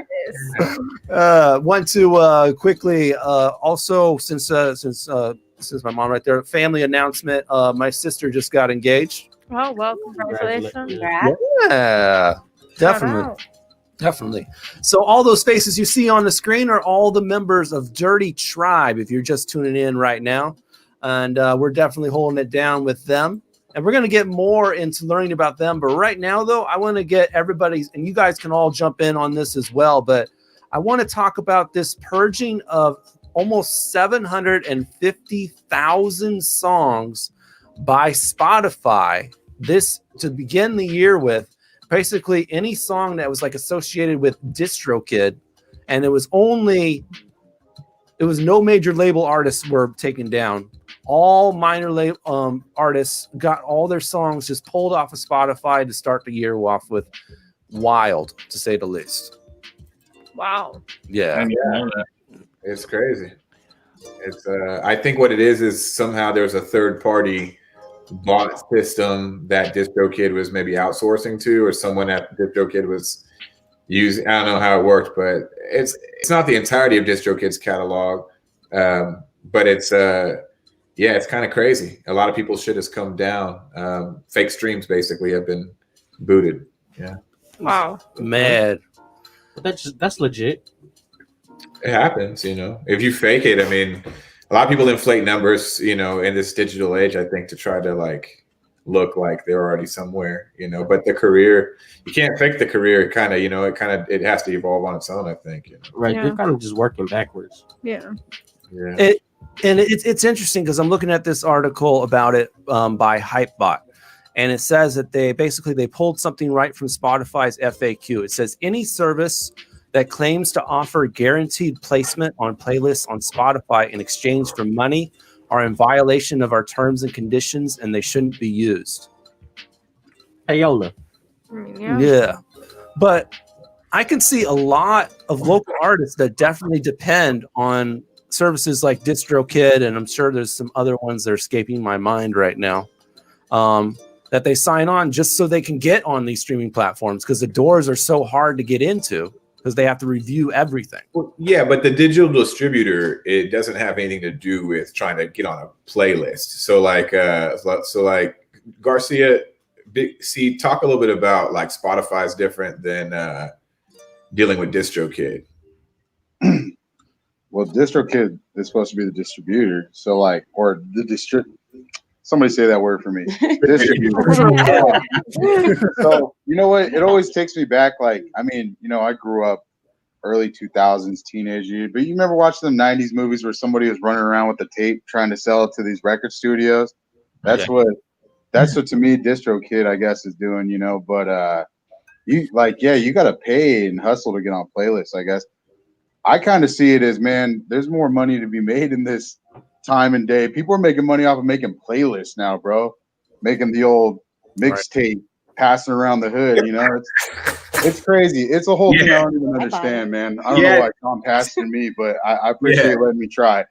Want to quickly also, since my mom right there, family announcement. My sister just got engaged. Oh, well, congratulations. Yeah, definitely. Definitely. So all those faces you see on the screen are all the members of Dirty Tribe, if you're just tuning in right now. And we're definitely holding it down with them. And we're going to get more into learning about them. But right now, though, I want to get everybody's, and you guys can all jump in on this as well, but I want to talk about this purging of almost 750,000 songs by Spotify this to begin the year with. Basically any song that was like associated with DistroKid, and it was no major label artists were taken down. All minor artists got all their songs just pulled off of Spotify to start the year off with. Wild, to say the least. Wow. Yeah. It's crazy. It's I think what it is somehow there's a third party bot system that DistroKid was maybe outsourcing to, or someone at DistroKid was using. I don't know how it worked, but it's not the entirety of DistroKid's catalog, but it's it's kind of crazy. A lot of people's shit has come down. Fake streams basically have been booted. Yeah. Wow. Mad. That's legit. It happens, If you fake it, I mean, a lot of people inflate numbers, in this digital age, I think, to try to look like they're already somewhere, but the career, you can't fake the career. It kind of, it has to evolve on its own, I think. Right. Yeah. They're kind of just working backwards. Yeah. Yeah. It's interesting because I'm looking at this article about it by Hypebot. And it says that they pulled something right from Spotify's FAQ. It says any service that claims to offer guaranteed placement on playlists on Spotify in exchange for money are in violation of our terms and conditions, and they shouldn't be used. Ayola. Yeah. But I can see a lot of local artists that definitely depend on services like DistroKid, and I'm sure there's some other ones that are escaping my mind right now, that they sign on just so they can get on these streaming platforms because the doors are so hard to get into. Because they have to review everything. Well, yeah, but the digital distributor, it doesn't have anything to do with trying to get on a playlist. So like Garcia, talk a little bit about Spotify is different than dealing with DistroKid. Well, DistroKid is supposed to be the distributor. So or the somebody say that word for me. Distributor. So you know what? It always takes me back. I grew up early 2000s, teenage years. But you remember watching them 90s movies where somebody was running around with the tape trying to sell it to these record studios? That's what to me DistroKid, I guess, is doing, But you got to pay and hustle to get on playlists, I guess. I kind of see it as, man, there's more money to be made in this time and day. People are making money off of making playlists now, bro. Making the old mixtape, passing around the hood, it's crazy. It's a whole thing I don't even understand, man. I don't know why Tom passed to me, but I appreciate letting me try.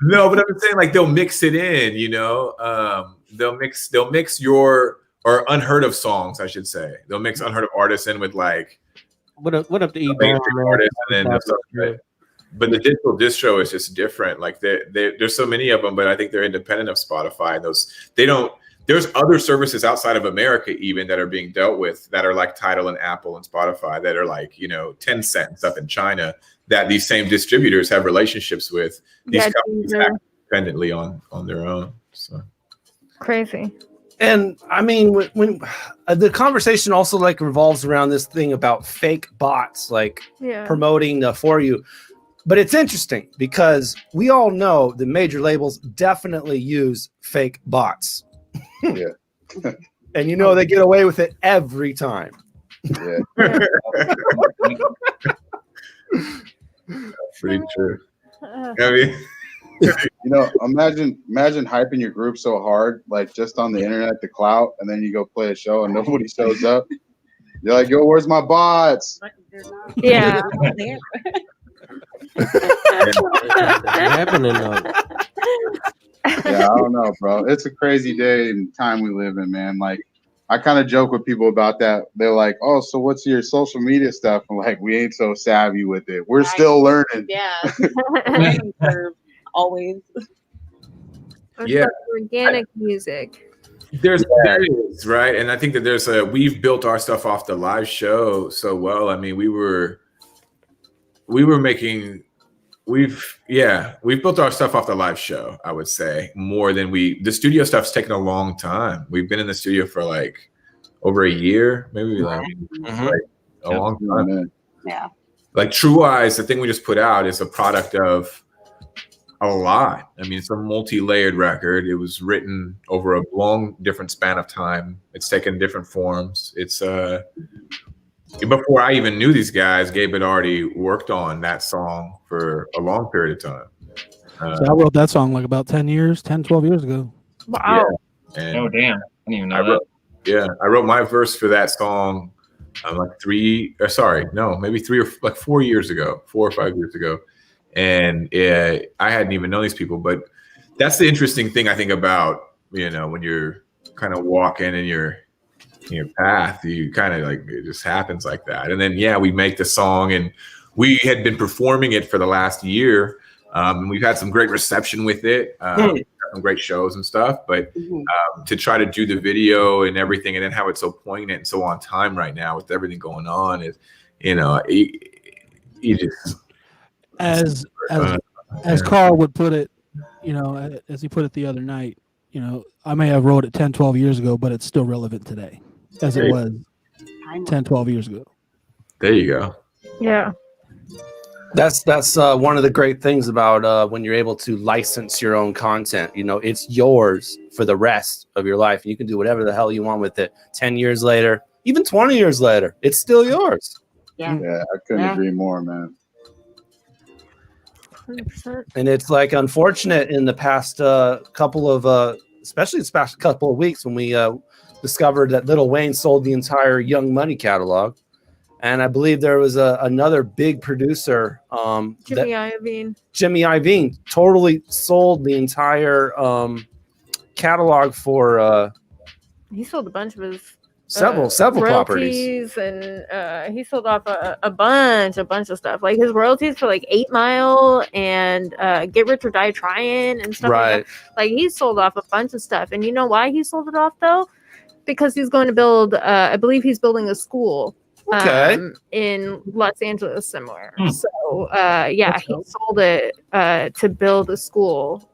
No, but I'm saying they'll mix it in, they'll mix your or unheard of songs, I should say. They'll mix unheard of artists in with what up the artists, and then but the digital distro is just different. There's so many of them, but I think they're independent of Spotify. There's other services outside of America even that are being dealt with that are like Tidal and Apple and Spotify that are 10 and stuff in China that these same distributors have relationships with. These companies act independently on their own. So crazy. And I mean, when the conversation also revolves around this thing about fake bots, promoting for you. But it's interesting because we all know the major labels definitely use fake bots. Yeah. And they get away with it every time. Yeah. Pretty true. I mean, imagine hyping your group so hard, just on the internet, the clout, and then you go play a show and nobody shows up. You're like, yo, where's my bots? Yeah. Happening though. Yeah, I don't know, bro. It's a crazy day and time we live in, man. I kind of joke with people about that. They're like, "Oh, so what's your social media stuff?" I'm like, "We ain't so savvy with it. We're still learning." Yeah, always. Yeah. Organic music. There is, right? And I think that we've built our stuff off the live show so well. I mean, we've built our stuff off the live show, I would say, more than the studio stuff's taken a long time. We've been in the studio for like over a year, maybe like a long time. Yeah. Like True Eyes, the thing we just put out is a product of a lot. I mean, it's a multi-layered record. It was written over a long, different span of time. It's taken different forms. It's before I even knew these guys, Gabe had already worked on that song for a long period of time. So I wrote that song like about 10, 12 years ago. Wow. Yeah, oh, damn. I didn't even know that. I wrote my verse for that song maybe 4 years ago, 4 or 5 years ago. And I hadn't even known these people, but that's the interesting thing I think about, when you're kind of walking in your path, you kind of like, it just happens like that. And then, we make the song and we had been performing it for the last year. And we've had some great reception with it, some great shows and stuff, but to try to do the video and everything and then how it's so poignant and so on time right now with everything going on is, you just, as Carl would put it, as he put it the other night, I may have wrote it 10, 12 years ago, but it's still relevant today as it was 10, 12 years ago. There you go. Yeah. That's one of the great things about when you're able to license your own content. It's yours for the rest of your life. You can do whatever the hell you want with it. 10 years later, even 20 years later, it's still yours. Yeah, I couldn't agree more, man. 100%. And it's like unfortunate in the past couple of, especially this past couple of weeks when we discovered that Lil Wayne sold the entire Young Money catalog. And I believe there was another big producer, Jimmy Iovine. Jimmy Iovine totally sold the entire catalog for. He sold a bunch of his several properties, and he sold off a bunch of stuff. Like his royalties for like 8 Mile and Get Rich or Die Trying and stuff like that. Like he sold off a bunch of stuff, and you know why he sold it off though? Because he's going to build. I believe he's building a school. In Los Angeles somewhere. So he sold it to build a school.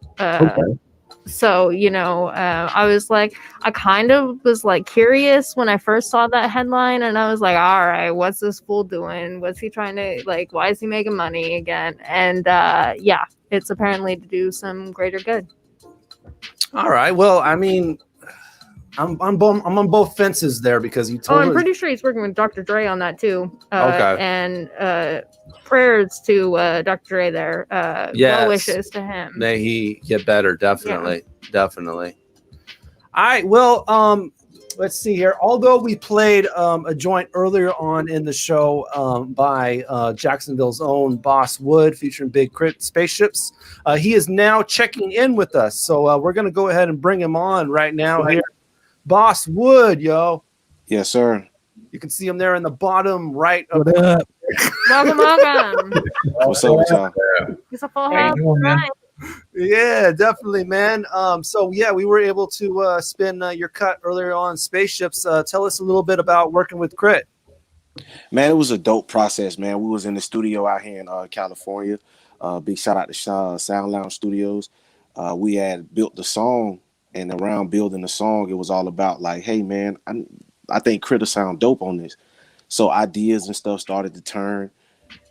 So I was like, I kind of was like curious when I first saw that headline, and I was like, all right, what's this fool doing? What's he trying to like? Why is he making money again? And it's apparently to do some greater good. All right. Well, I mean, I'm on both fences there because you told. I'm pretty sure he's working with Dr. Dre on that too. Okay. And prayers to Dr. Dre there. Well wishes to him. May he get better. Definitely. Definitely. All right. Well, let's see here. Although we played a joint earlier on in the show by Jacksonville's own Boss Wood featuring Big Crit Spaceships, he is now checking in with us. So we're going to go ahead and bring him on right now here. Boss Wood, yo. Yes, sir. You can see him there in the bottom right. Of Welcome. What's up with y'all? He's a full house. Yeah, definitely, man. So we were able to spin your cut earlier on Spaceships. Tell us a little bit about working with Crit. Man, it was a dope process, man. We was in the studio out here in California. Big shout out to Sound Lounge Studios. We had built the song. And around building the song, it was all about like, hey, man, I think Critter sound dope on this. So ideas and stuff started to turn,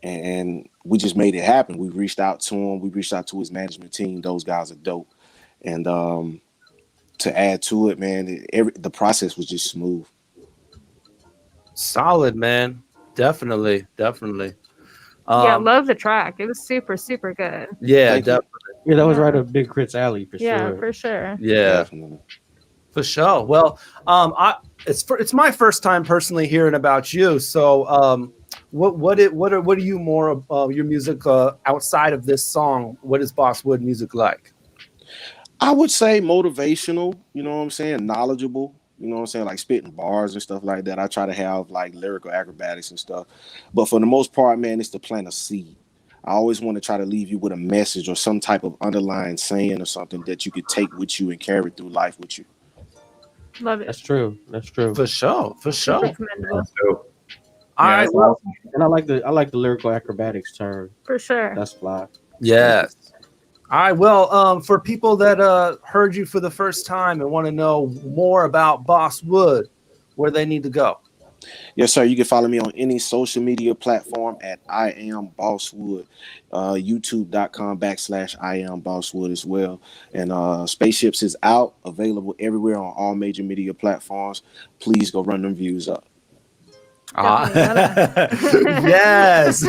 and we just made it happen. We reached out to him. We reached out to his management team. Those guys are dope. And to add to it, man, the process was just smooth. Solid, man. Definitely. Love the track. It was super, super good. Yeah, definitely. Yeah, that was right up Big Crit's alley for sure. Yeah, for sure. Yeah, definitely. For sure. Well, it's my first time personally hearing about you. So, what are you more of your music outside of this song? What is Boss Wood music like? I would say motivational. You know what I'm saying? Knowledgeable. You know what I'm saying? Like spitting bars and stuff like that. I try to have like lyrical acrobatics and stuff. But for the most part, man, it's to plant a seed. I always want to try to leave you with a message or some type of underlying saying or something that you could take with you and carry through life with you. Love it. That's true. That's true. For sure. For sure. Super commendable. So, All right. Well, And I like the lyrical acrobatics term. For sure. That's fly. yes. All right. Well, for people that heard you for the first time and want to know more about Boss Wood, where they need to go. Yes, sir. You can follow me on any social media platform at I am Boss Wood, youtube.com/I am Boss Wood as well. And Spaceships is out, available everywhere on all major media platforms. Please go run them views up. Yes.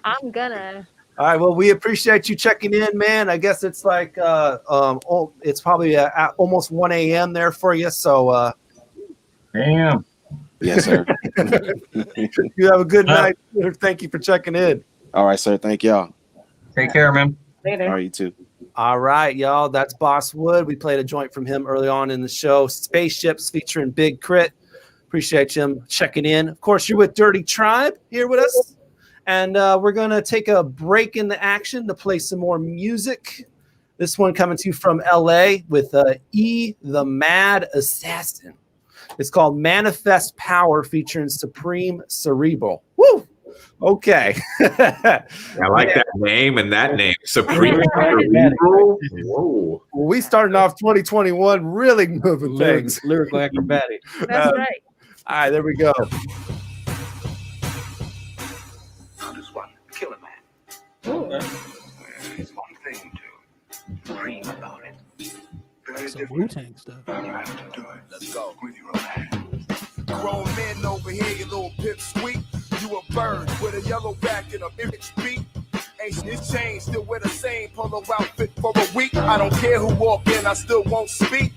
I'm gonna. All right. Well, we appreciate you checking in, man. I guess it's like it's probably almost 1 a.m. there for you. So damn. Yes, sir. You have a good night. Thank you for checking in. All right, sir. Thank y'all. Take care, man. Later. All right, you too. All right, y'all. That's Boss Wood. We played a joint from him early on in the show. Spaceships featuring Big Crit. Appreciate you checking in. Of course, you're with Dirty Tribe here with us. And we're going to take a break in the action to play some more music. This one coming to you from LA with E, the Mad Assassin. It's called Manifest Power featuring Supreme Cerebral. Woo! Okay. I like that name and that name. Supreme Cerebral. Whoa. We started off 2021 really moving things. Lyrical acrobatic. That's right. All right, there we go. Kill a man. It's one thing to dream about it. Some Wu-Tang stuff. You have to do it. Let's go. With your own hands. Grown men over here, you little pipsqueak. You a bird with a yellow back and a image beat. Ain't changed, still wear the same polo outfit for a week. I don't care who walk in, I still won't speak.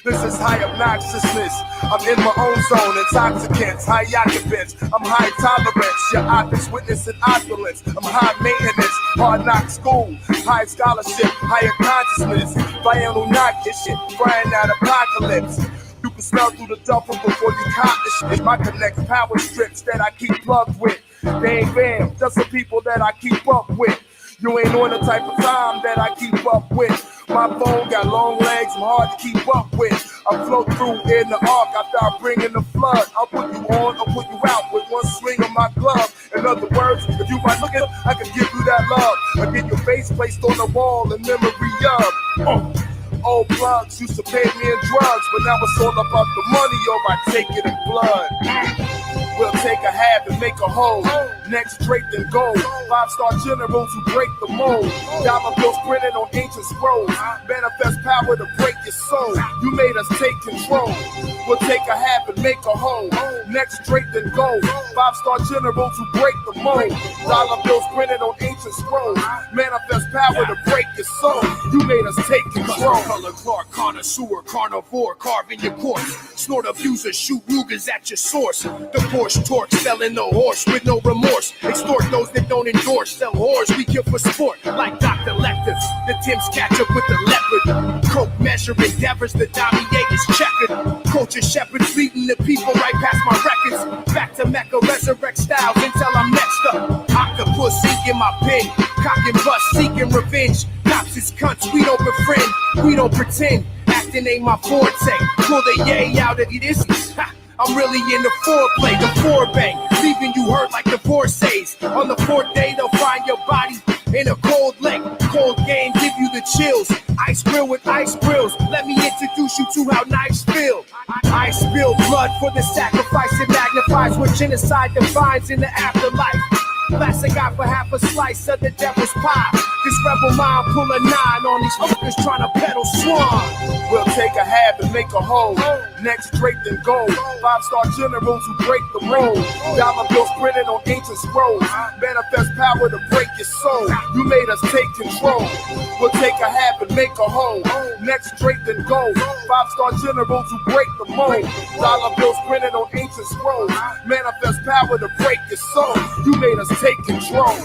This is high obnoxiousness. I'm in my own zone, intoxicants, high occupants. I'm high tolerance, your optics witnessing opulence. I'm high maintenance, hard knock school, high scholarship, higher consciousness. Final knock this shit, frying out apocalypse. You can smell through the duffel before you cop this shit. My connect power strips that I keep plugged with. Bang bam, just the people that I keep up with. You ain't on the type of time that I keep up with. My phone got long legs, I'm hard to keep up with. I float through in the arc after I bring in the flood. I'll put you on, I'll put you out with one swing of my glove. In other words, if you might look at it, I can give you that love. I get your face placed on the wall in memory of. Old plugs used to pay me in drugs, but now it's all about the money or I take it in blood. We'll take a half and make a whole. Next draped in gold. 5-star generals who break the mold. Dollar bills printed on ancient scrolls. Manifest power to break your soul. You made us take control. We'll take a half and make a whole. Next draped in gold. 5-star generals who break the mold. Dollar bills printed on ancient scrolls. Manifest power to break your soul. You made us take control. Color Clark, connoisseur, carnivore, carving your course. Snort abuser, shoot Rugers at your source. The Porsche torque, selling the horse with no remorse. Extort those that don't endorse, sell whores, we kill for sport. Like Dr. Lectors, the Tim's catch up with the leopard. Coke measure endeavors, the dominate is checkered. Culture shepherds leading the people right past my records. Back to Mecca, resurrect styles until I'm next up. Octopus ink in my pen, cock and bust, seeking revenge. Cops is cunts, we don't befriend, we don't pretend. Acting ain't my forte, pull the yay out of this. Ha. I'm really in the foreplay, the forebang, leaving you hurt like divorcees. On the fourth day, they'll find your body in a cold lake. Cold game, give you the chills. Ice grill with ice grills. Let me introduce you to how knives feel. I spill blood for the sacrifice. It magnifies what genocide defines in the afterlife. Classic eye for half a slice of the devil's pie. This rebel mind pull a 9 on these fuckers trying to peddle swan. We'll take a half and make a whole. Next draped in gold. 5-star generals who break the mold. Dollar bills printed on ancient scrolls. Manifest power to break your soul. You made us take control. We'll take a half and make a whole. Next draped in gold. 5-star generals who break the mold. Dollar bills printed on ancient scrolls. Manifest power to break your soul. You made us take control.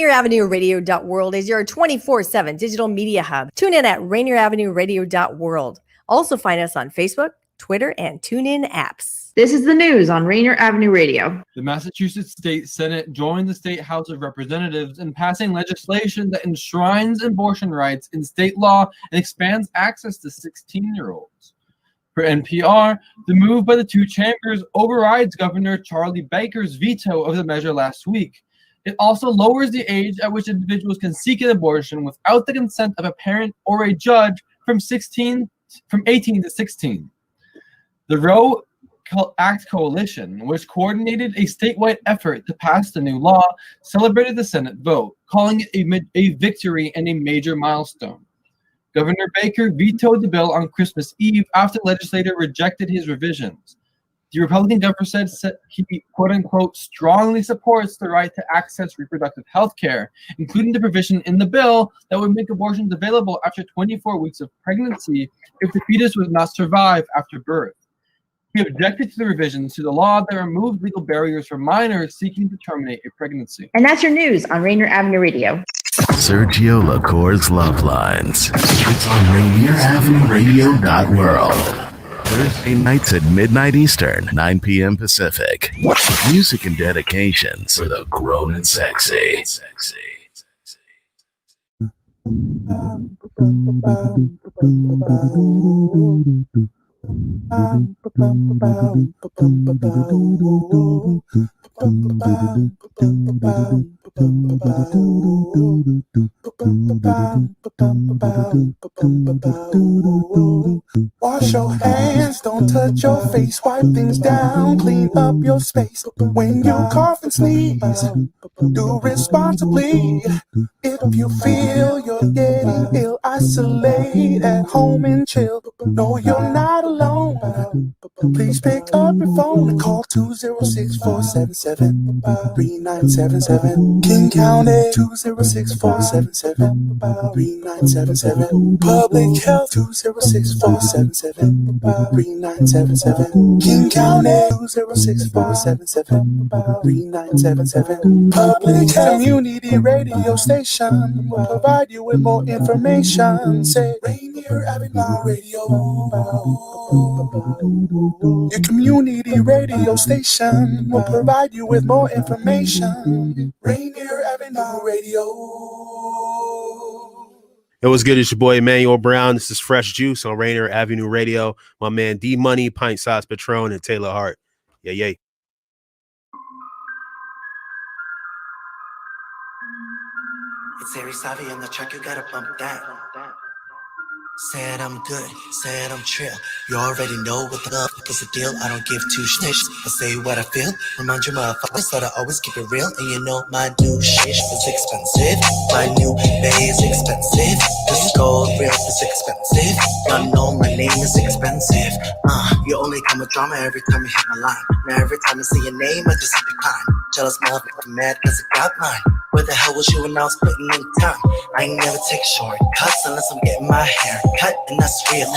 RainierAvenueRadio.world is your 24/7 digital media hub. Tune in at RainierAvenueRadio.world. Also find us on Facebook, Twitter, and TuneIn apps. This is the news on Rainier Avenue Radio. The Massachusetts State Senate joined the State House of Representatives in passing legislation that enshrines abortion rights in state law and expands access to 16-year-olds. For NPR, the move by the two chambers overrides Governor Charlie Baker's veto of the measure last week. It also lowers the age at which individuals can seek an abortion without the consent of a parent or a judge from 18 to 16. The Roe Act Coalition, which coordinated a statewide effort to pass the new law, celebrated the Senate vote, calling it a victory and a major milestone. Governor Baker vetoed the bill on Christmas Eve after the legislature rejected his revisions. The Republican governor said he, quote-unquote, strongly supports the right to access reproductive health care, including the provision in the bill that would make abortions available after 24 weeks of pregnancy if the fetus would not survive after birth. He objected to the revisions to the law that removed legal barriers for minors seeking to terminate a pregnancy. And that's your news on Rainier Avenue Radio. Sergio LaCour's Love Lines. It's on RainierAvenueRadio.world. Thursday nights at midnight Eastern, 9 p.m. Pacific. Music and dedications for the grown and sexy. Wash your hands, don't touch your face, wipe things down, clean up your space. When you cough and sneeze, do responsibly. If you feel you're getting ill, isolate at home and chill. No, you're not alone. Please pick up your phone and call 206-477-3977. King County 206-477-3977. Public Health 206-477-3977. King County 206-477-3977. Public Health Community Radio Station will provide you with more information. Say Rainier Avenue Radio. Your community radio station will provide you with more information. Rainier Avenue Radio. It was good. It's your boy Emmanuel Brown. This is Fresh Juice on Rainier Avenue Radio. My man D Money, Pint Size Patron, and Taylor Hart. Yeah, yeah. It's Sarey Savvy on the track, you gotta bump that. Said I'm good, said I'm trill. You already know what the fuck is the deal. I don't give two shits. I say what I feel. Remind you motherfuckers that I always keep it real. And you know my new shit is expensive. My new bay is expensive. This gold real is expensive. Y'all know my name is expensive. You only come with drama every time you hit my line. Now every time I see your name, I just hit decline. Jealous motherfucker mad cause it got mine. Where the hell was you when I was putting in time? I ain't never take shortcuts unless I'm getting my hair cut, and that's real.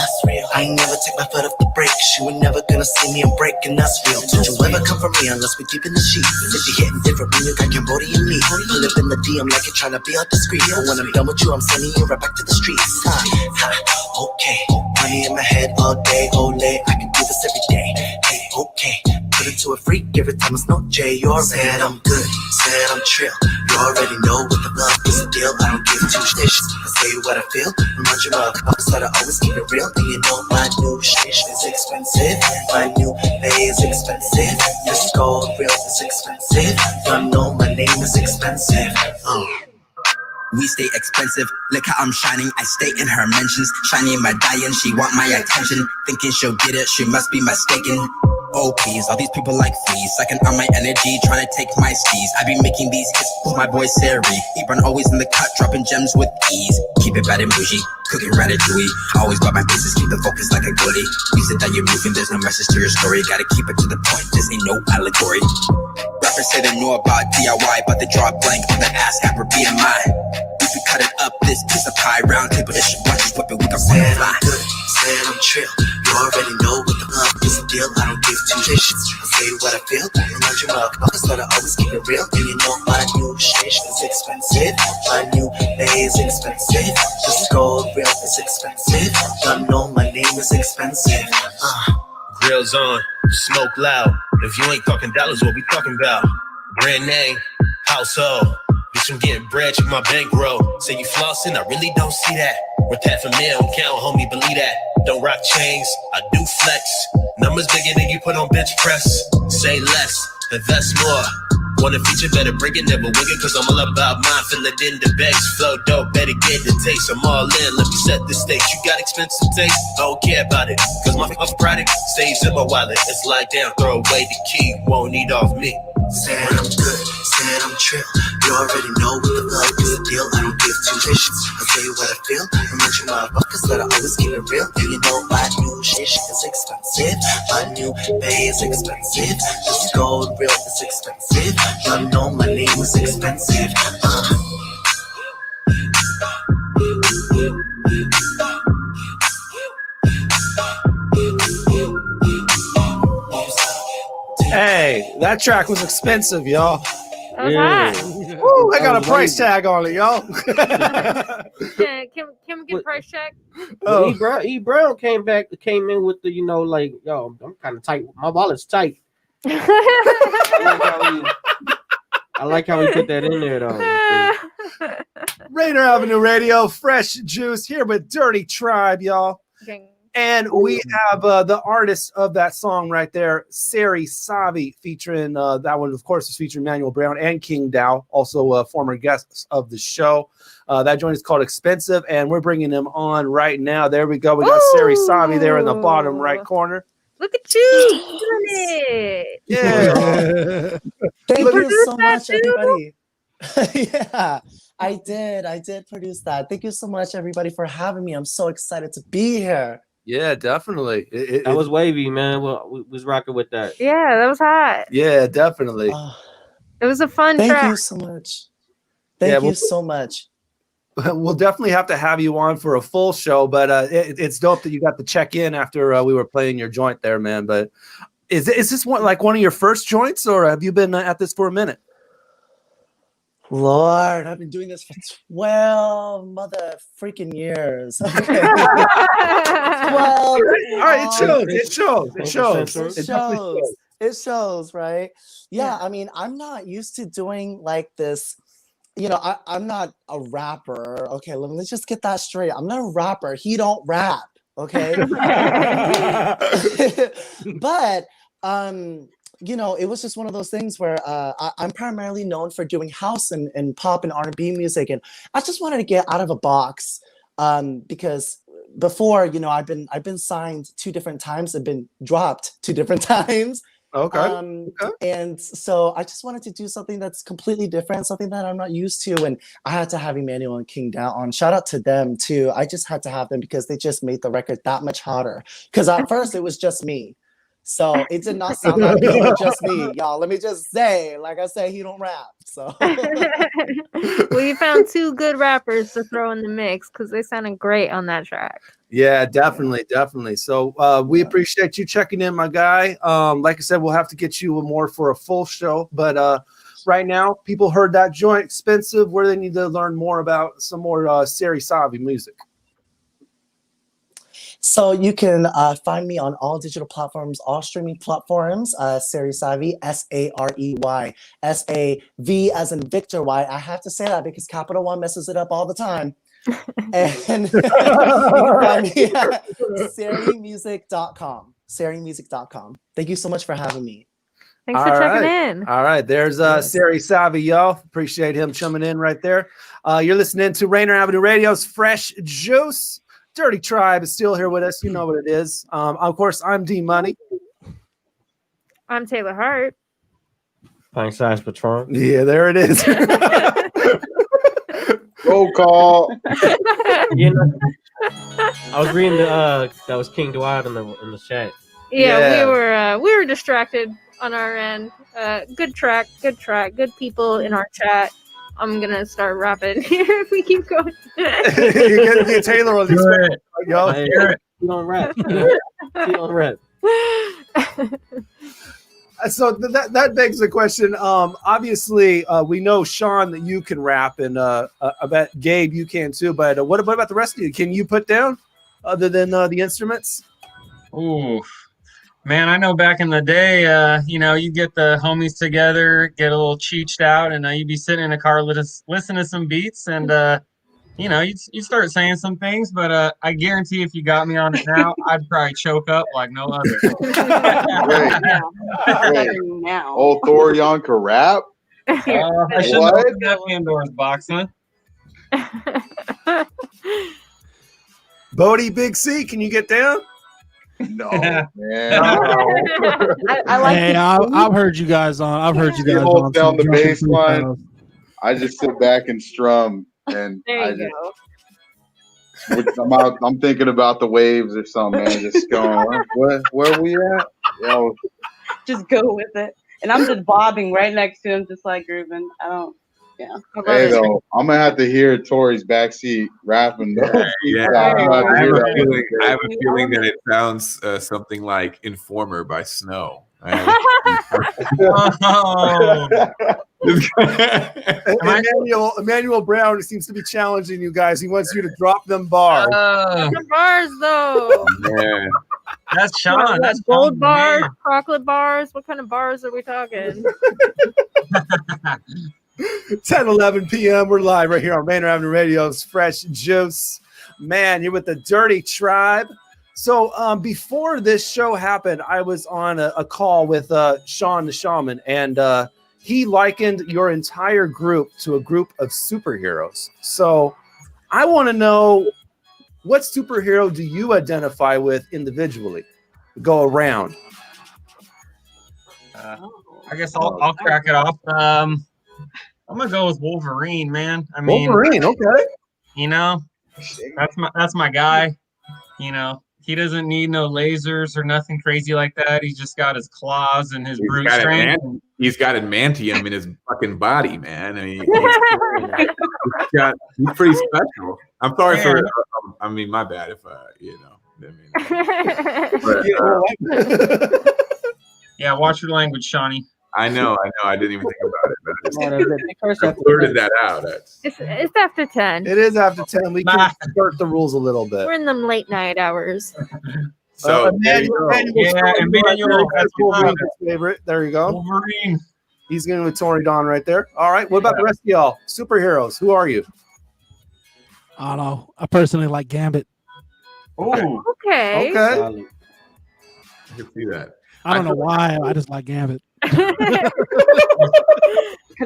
I ain't never take my foot off the brakes. You ain't never gonna see me and break, and that's real. Don't you ever come for me unless we deep in the sheets. And if you're hitting different, when you got Cambodian meat. Pull up in the DM like you're trying to be all discreet. But when I'm done with you, I'm sending you right back to the streets. Okay, money in my head all day, ole. I can do this every day. Hey, okay. Put it to a freak every time it's no J. You already said I'm good, said I'm trill. You already know what the love is the deal. I don't give two shits. I say what I feel. Remind you motherfuckers that I always keep it real. And you know my new shit is expensive. My new bay is expensive. This gold real is expensive. Y'all know my name is expensive. We stay expensive, look how I'm shining, I stay in her mentions. Shiny in my diamond, she want my attention. Thinking she'll get it, she must be mistaken. Oh please, all these people like fleas, sucking on my energy, trying to take my steez. I be making these hits with my boy Sarey. Ebron always in the cut, dropping gems with ease. Keep it bad and bougie, cooking ratatouille. Always got my bases, keep the focus like a goalie. Use it that you're moving, there's no message to your story. Gotta keep it to the point, this ain't no allegory. Rappers say they know about DIY, but they draw a blank on the ass cap or BMI. If we cut it up, this piece of pie, round table, this shit, watch us whip it, we can run it fly. Said I'm trill. You already know what the love is the deal. I don't give two shits. I say what I feel. Remind you motherfuckers that I always keep it real. And you know my new shit is expensive. My new bay is expensive. This gold real is expensive. Y'all know my name is expensive. grills on, smoke loud. If you ain't talking dollars, what we talking about? Brand name, household. Bitch, I'm getting bread, check my bankroll. Say you flossing, I really don't see that. Worth half a mil, count, homie, believe that. Don't rock chains, I do flex. Numbers bigger than you put on bench press. Say less, invest more. Want a feature, better bring it, never wing it, cause I'm all about mine, fill it in the bags. Flow dope, better get the taste, I'm all in, let me set the stage. You got expensive taste, I don't care about it, cause my product stays in my wallet. It's like damn, throw away the key, won't need off me. Said I'm good, said I'm trill. You already know what the fuck is the deal. I don't give two shits. I tell you what I feel. Remind you motherfuckers that I always keep it real. Do you know my new shit is expensive? My new bay is expensive. This gold real is expensive. Y'all know my name is expensive. Hey, that track was expensive, y'all. Yeah. Woo, I got a price tag on it, y'all. Can we get a price check? Well, E Brown came in with the, like, yo, I'm kind of tight. My wallet's tight. I like how we put that in there, though. Rainier Avenue Radio, Fresh Juice here with Dirty Tribe, y'all. And we have the artist of that song right there, Sarey featuring that one, of course, is featuring Manuel Brown and King Dow, also former guests of the show. That joint is called Expensive, and we're bringing him on right now. There we go. We got Sarey there in the bottom right corner. Look at you doing it. Yeah. Thank you so much, everybody. Yeah, I did produce that. Thank you so much, everybody, for having me. I'm so excited to be here. Yeah, definitely. That was wavy, man. Well, we was rocking with that. Yeah, that was hot. Yeah, definitely. It was a fun Thank track. you so much. Thank you so much. We'll definitely have to have you on for a full show, but it's dope that you got to check in after we were playing your joint there, man. But is this one of your first joints, or have you been at this for a minute? Lord, I've been doing this for 12 mother freaking years. Okay. 12. All right, it shows, right? Yeah, I mean, I'm not used to doing like this. I'm not a rapper. Okay, let's just get that straight. I'm not a rapper. He don't rap. Okay. But it was just one of those things where I'm primarily known for doing house and pop and R&B music, and I just wanted to get out of a box because before, I've been signed 2 different times, I've been dropped 2 different times. Okay. And so I just wanted to do something that's completely different, something that I'm not used to, and I had to have Emmanuel and King Down on. Shout out to them too. I just had to have them because they just made the record that much hotter. Because at first it was just me. So it did not sound like it was just me, y'all. Let me just say, like I said, he don't rap. So Well, you found 2 good rappers to throw in the mix because they sounded great on that track. Yeah, definitely. So we appreciate you checking in, my guy. Like I said, we'll have to get you more for a full show. But right now, people heard that joint Expensive. Where they need to learn more about some more Sarey music. So you can find me on all digital platforms, all streaming platforms. Sarey, Sarey, S-A-V as in Victor Y. I have to say that because Capital One messes it up all the time. And you can find me at SareyMusic.com. SareyMusic.com. Thank you so much for having me. Thanks for checking in. All right, there's Sarey, y'all. Appreciate him chumming in right there. You're listening to Rainier Avenue Radio's Fresh Juice. Dirty Tribe is still here with us. You know what it is. Of course, I'm D Money. I'm Taylor Hart. Pint size Patron. Yeah, there it is. Roll call. I was reading that was King Dwight in the chat. Yeah, we were distracted on our end. Good track, good people in our chat. I'm gonna start rapping here if we keep going. You're gonna get Taylor on this. Y'all hear it. You don't rap. You don't rap. So that begs the question. Obviously, we know, Sean, that you can rap, and I bet Gabe you can too. But what about the rest of you? Can you put down other than the instruments? Ooh, Man, I know back in the day, you get the homies together, get a little cheeched out, and you'd be sitting in a car listen to some beats, and you'd start saying some things. But I guarantee if you got me on it now, I'd probably choke up like no other. Wait. Old Thor Yonka rap? I should have opened that Pandora's box, huh? Bodie Big C, can you get down? No, man. I like Hey, I've heard you guys on. I've heard you He guys holds on down some the drunken bass line. freestyles. I just sit back and strum, and There you go. I'm thinking about the waves or something, man. Just going, where we at? Yo, Just go with it. And I'm just bobbing right next to him, just like grooving. hey, though, I'm gonna have to hear Tori's backseat rapping. Yeah, I have a feeling that it sounds something like "Informer" by Snow. Emmanuel Brown seems to be challenging you guys. He wants you to drop them bars. The bars, though. Yeah. That's Sean. That's gold bars, chocolate bars. What kind of bars are we talking? 10:11 p.m. We're live right here on Rainier Avenue Radio's Fresh Juice. Man, you're with the Dirty Tribe. So before this show happened, I was on a call with Sean the Shaman, and he likened your entire group to a group of superheroes. So I want to know, what superhero do you identify with individually? Go around. I guess I'll crack it off. I'm gonna go with Wolverine, man. I mean, Wolverine, okay. That's my guy. He doesn't need no lasers or nothing crazy like that. He's just got his claws and his brute strength. He's got adamantium in his fucking body, man. I mean, he's pretty special. I'm sorry for. I mean, my bad if Yeah, watch your language, Shawnee. I know. I didn't even think about it. But I blurted that out. It's after 10. It is after 10. We can skirt the rules a little bit. We're in them late night hours. So Emmanuel, that's Wolverine's favorite. There you go. Wolverine. He's going with Tori Don right there. All right. What about the rest of y'all? Superheroes. Who are you? I don't know. I personally like Gambit. Oh. Okay. I can see that. I don't know why. I just like Gambit.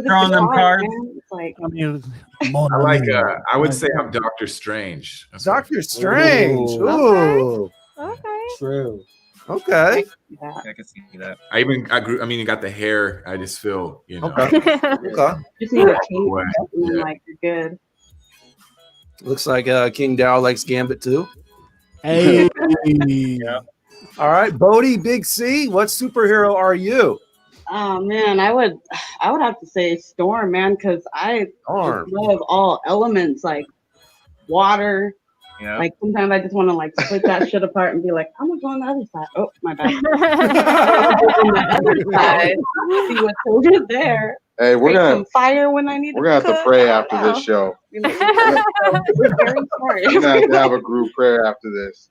Drawing them cards. I mean, I like. I would say I'm Doctor Strange. Doctor Strange. Ooh. Okay. True. Okay. I can see that. I mean, you got the hair. I just feel, Okay. Okay. Just need a cape, and like you're good. Looks like King Dow likes Gambit too. Hey. Yeah. All right, Bodie Big C, what superhero are you? Oh man, I would have to say Storm, man, because I love all elements, like water. Yeah. Like sometimes I just want to like split that shit apart and be like, I'm gonna go on the other side. Oh, my bad. On the other side, see what's over there. Hey, we're Create gonna some fire when I need. We're gonna have to pray after this show. We're very sorry. We're gonna have to have a group prayer after this.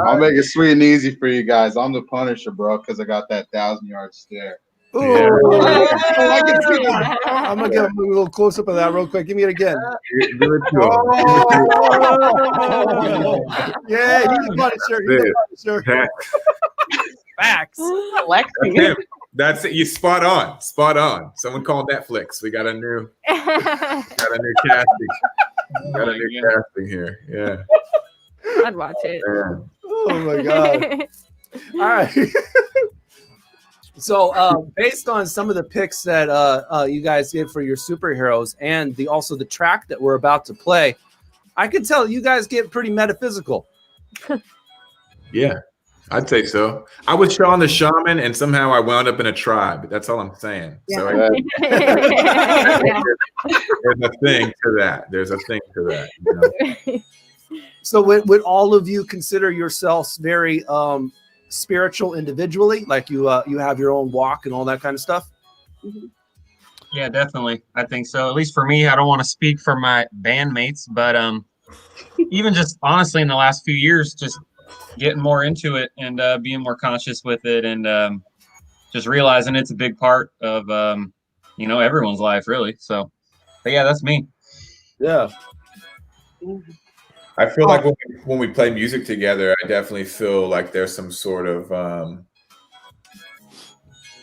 I'll make it sweet and easy for you guys. I'm the Punisher, bro, because I got that 1,000-yard stare. Ooh, I can see that. I'm gonna get a little close up of that real quick. Give me it again. Do it to Yeah, he's a Punisher. He's a Punisher. Facts. That's it. You spot on. Spot on. Someone called Netflix. We got a new casting. Got a new casting here. Yeah. I'd watch it. Yeah. Oh my god. All right. So based on some of the picks that you guys did for your superheroes and also the track that we're about to play, I can tell you guys get pretty metaphysical. Yeah, I'd say so. I was Sean the Shaman, and somehow I wound up in a tribe. That's all I'm saying. Yeah. So there's a thing to that. There's a thing to that. So would all of you consider yourselves very spiritual individually? Like you have your own walk and all that kind of stuff? Yeah, definitely. I think so. At least for me, I don't want to speak for my bandmates, but even just honestly in the last few years, just getting more into it and being more conscious with it, and just realizing it's a big part of everyone's life, really. So, but yeah, that's me. Yeah. I feel like when we play music together, I definitely feel like there's some sort of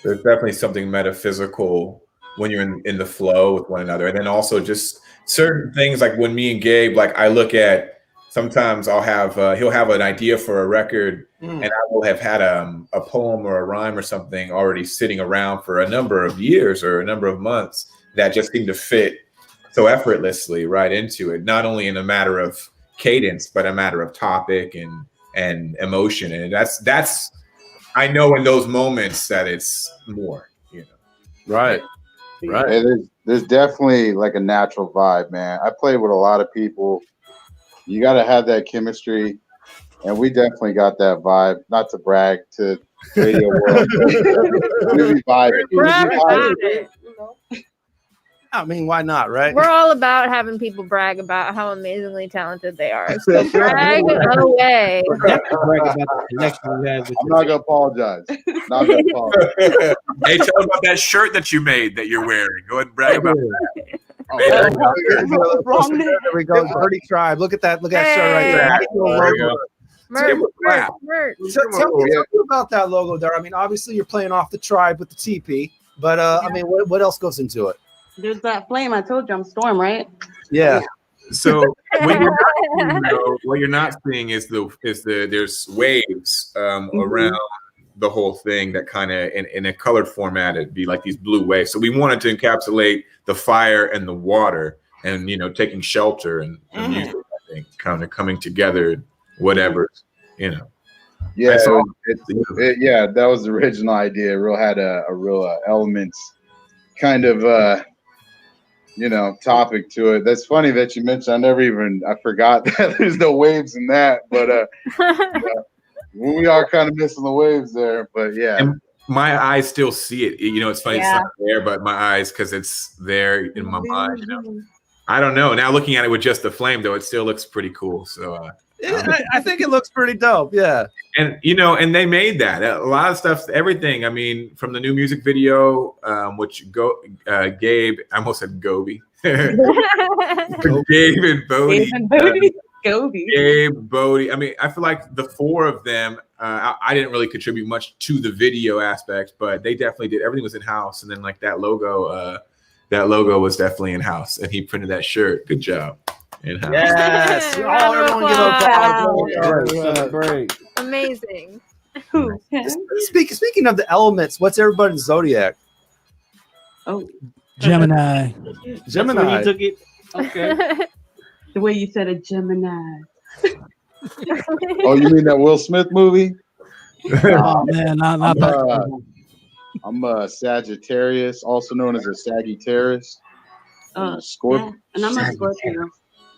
there's definitely something metaphysical when you're in the flow with one another. And then also just certain things, like when me and Gabe, like I look at, sometimes I'll have he'll have an idea for a record, and I will have had a poem or a rhyme or something already sitting around for a number of years or a number of months that just seem to fit so effortlessly right into it, not only in a matter of cadence, but a matter of topic and emotion. And that's I know in those moments that it's more, Right. Hey, there's definitely like a natural vibe, man. I played with a lot of people. You got to have that chemistry, and we definitely got that vibe. Not to brag to radio world, but we be vibing. I mean, why not, right? We're all about having people brag about how amazingly talented they are. So brag away. I'm not gonna apologize. Not gonna apologize. Hey, tell them about that shirt that you made that you're wearing. Go ahead and brag about that. There we go. Dirty Tribe. Look at that. Look at that shirt right there. There you go. Merch. Tell me about that logo there. I mean, obviously you're playing off the Tribe with the TP, but I mean, what else goes into it? There's that flame. I told you I'm Storm, right? Yeah. So what you're not seeing is there's waves around the whole thing that kind of in a colored format, it'd be like these blue waves. So we wanted to encapsulate the fire and the water, and taking shelter and the music, I think, kind of coming together, whatever, Yeah, yeah, that was the original idea. It had a real elements kind of topic to it. That's funny that you mentioned. I forgot that there's no waves in that, but we are kind of missing the waves there. But yeah, and my eyes still see it. It's funny, It's not there, but my eyes, because it's there in my mind. I don't know. Now looking at it with just the flame, though, it still looks pretty cool. So I think it looks pretty dope. Yeah. And and they made that a lot of stuff, everything. I mean, from the new music video, which Gabe, I almost said Gobi. Gabe and Bodie. Gabe, Bodie. I mean, I feel like the four of them, I didn't really contribute much to the video aspect, but they definitely did. Everything was in house, and then like that logo was definitely in house, and he printed that shirt. Good job. In-house. Yes. Everyone give a great. Amazing. Speaking of the elements, what's everybody's zodiac? Oh, Gemini. Gemini. You took it. Okay. The way you said it, Gemini. Oh, you mean that Will Smith movie? Oh man, not that. I'm a Sagittarius, also known as a Sagittarius. Scorpio. And I'm a Scorpio.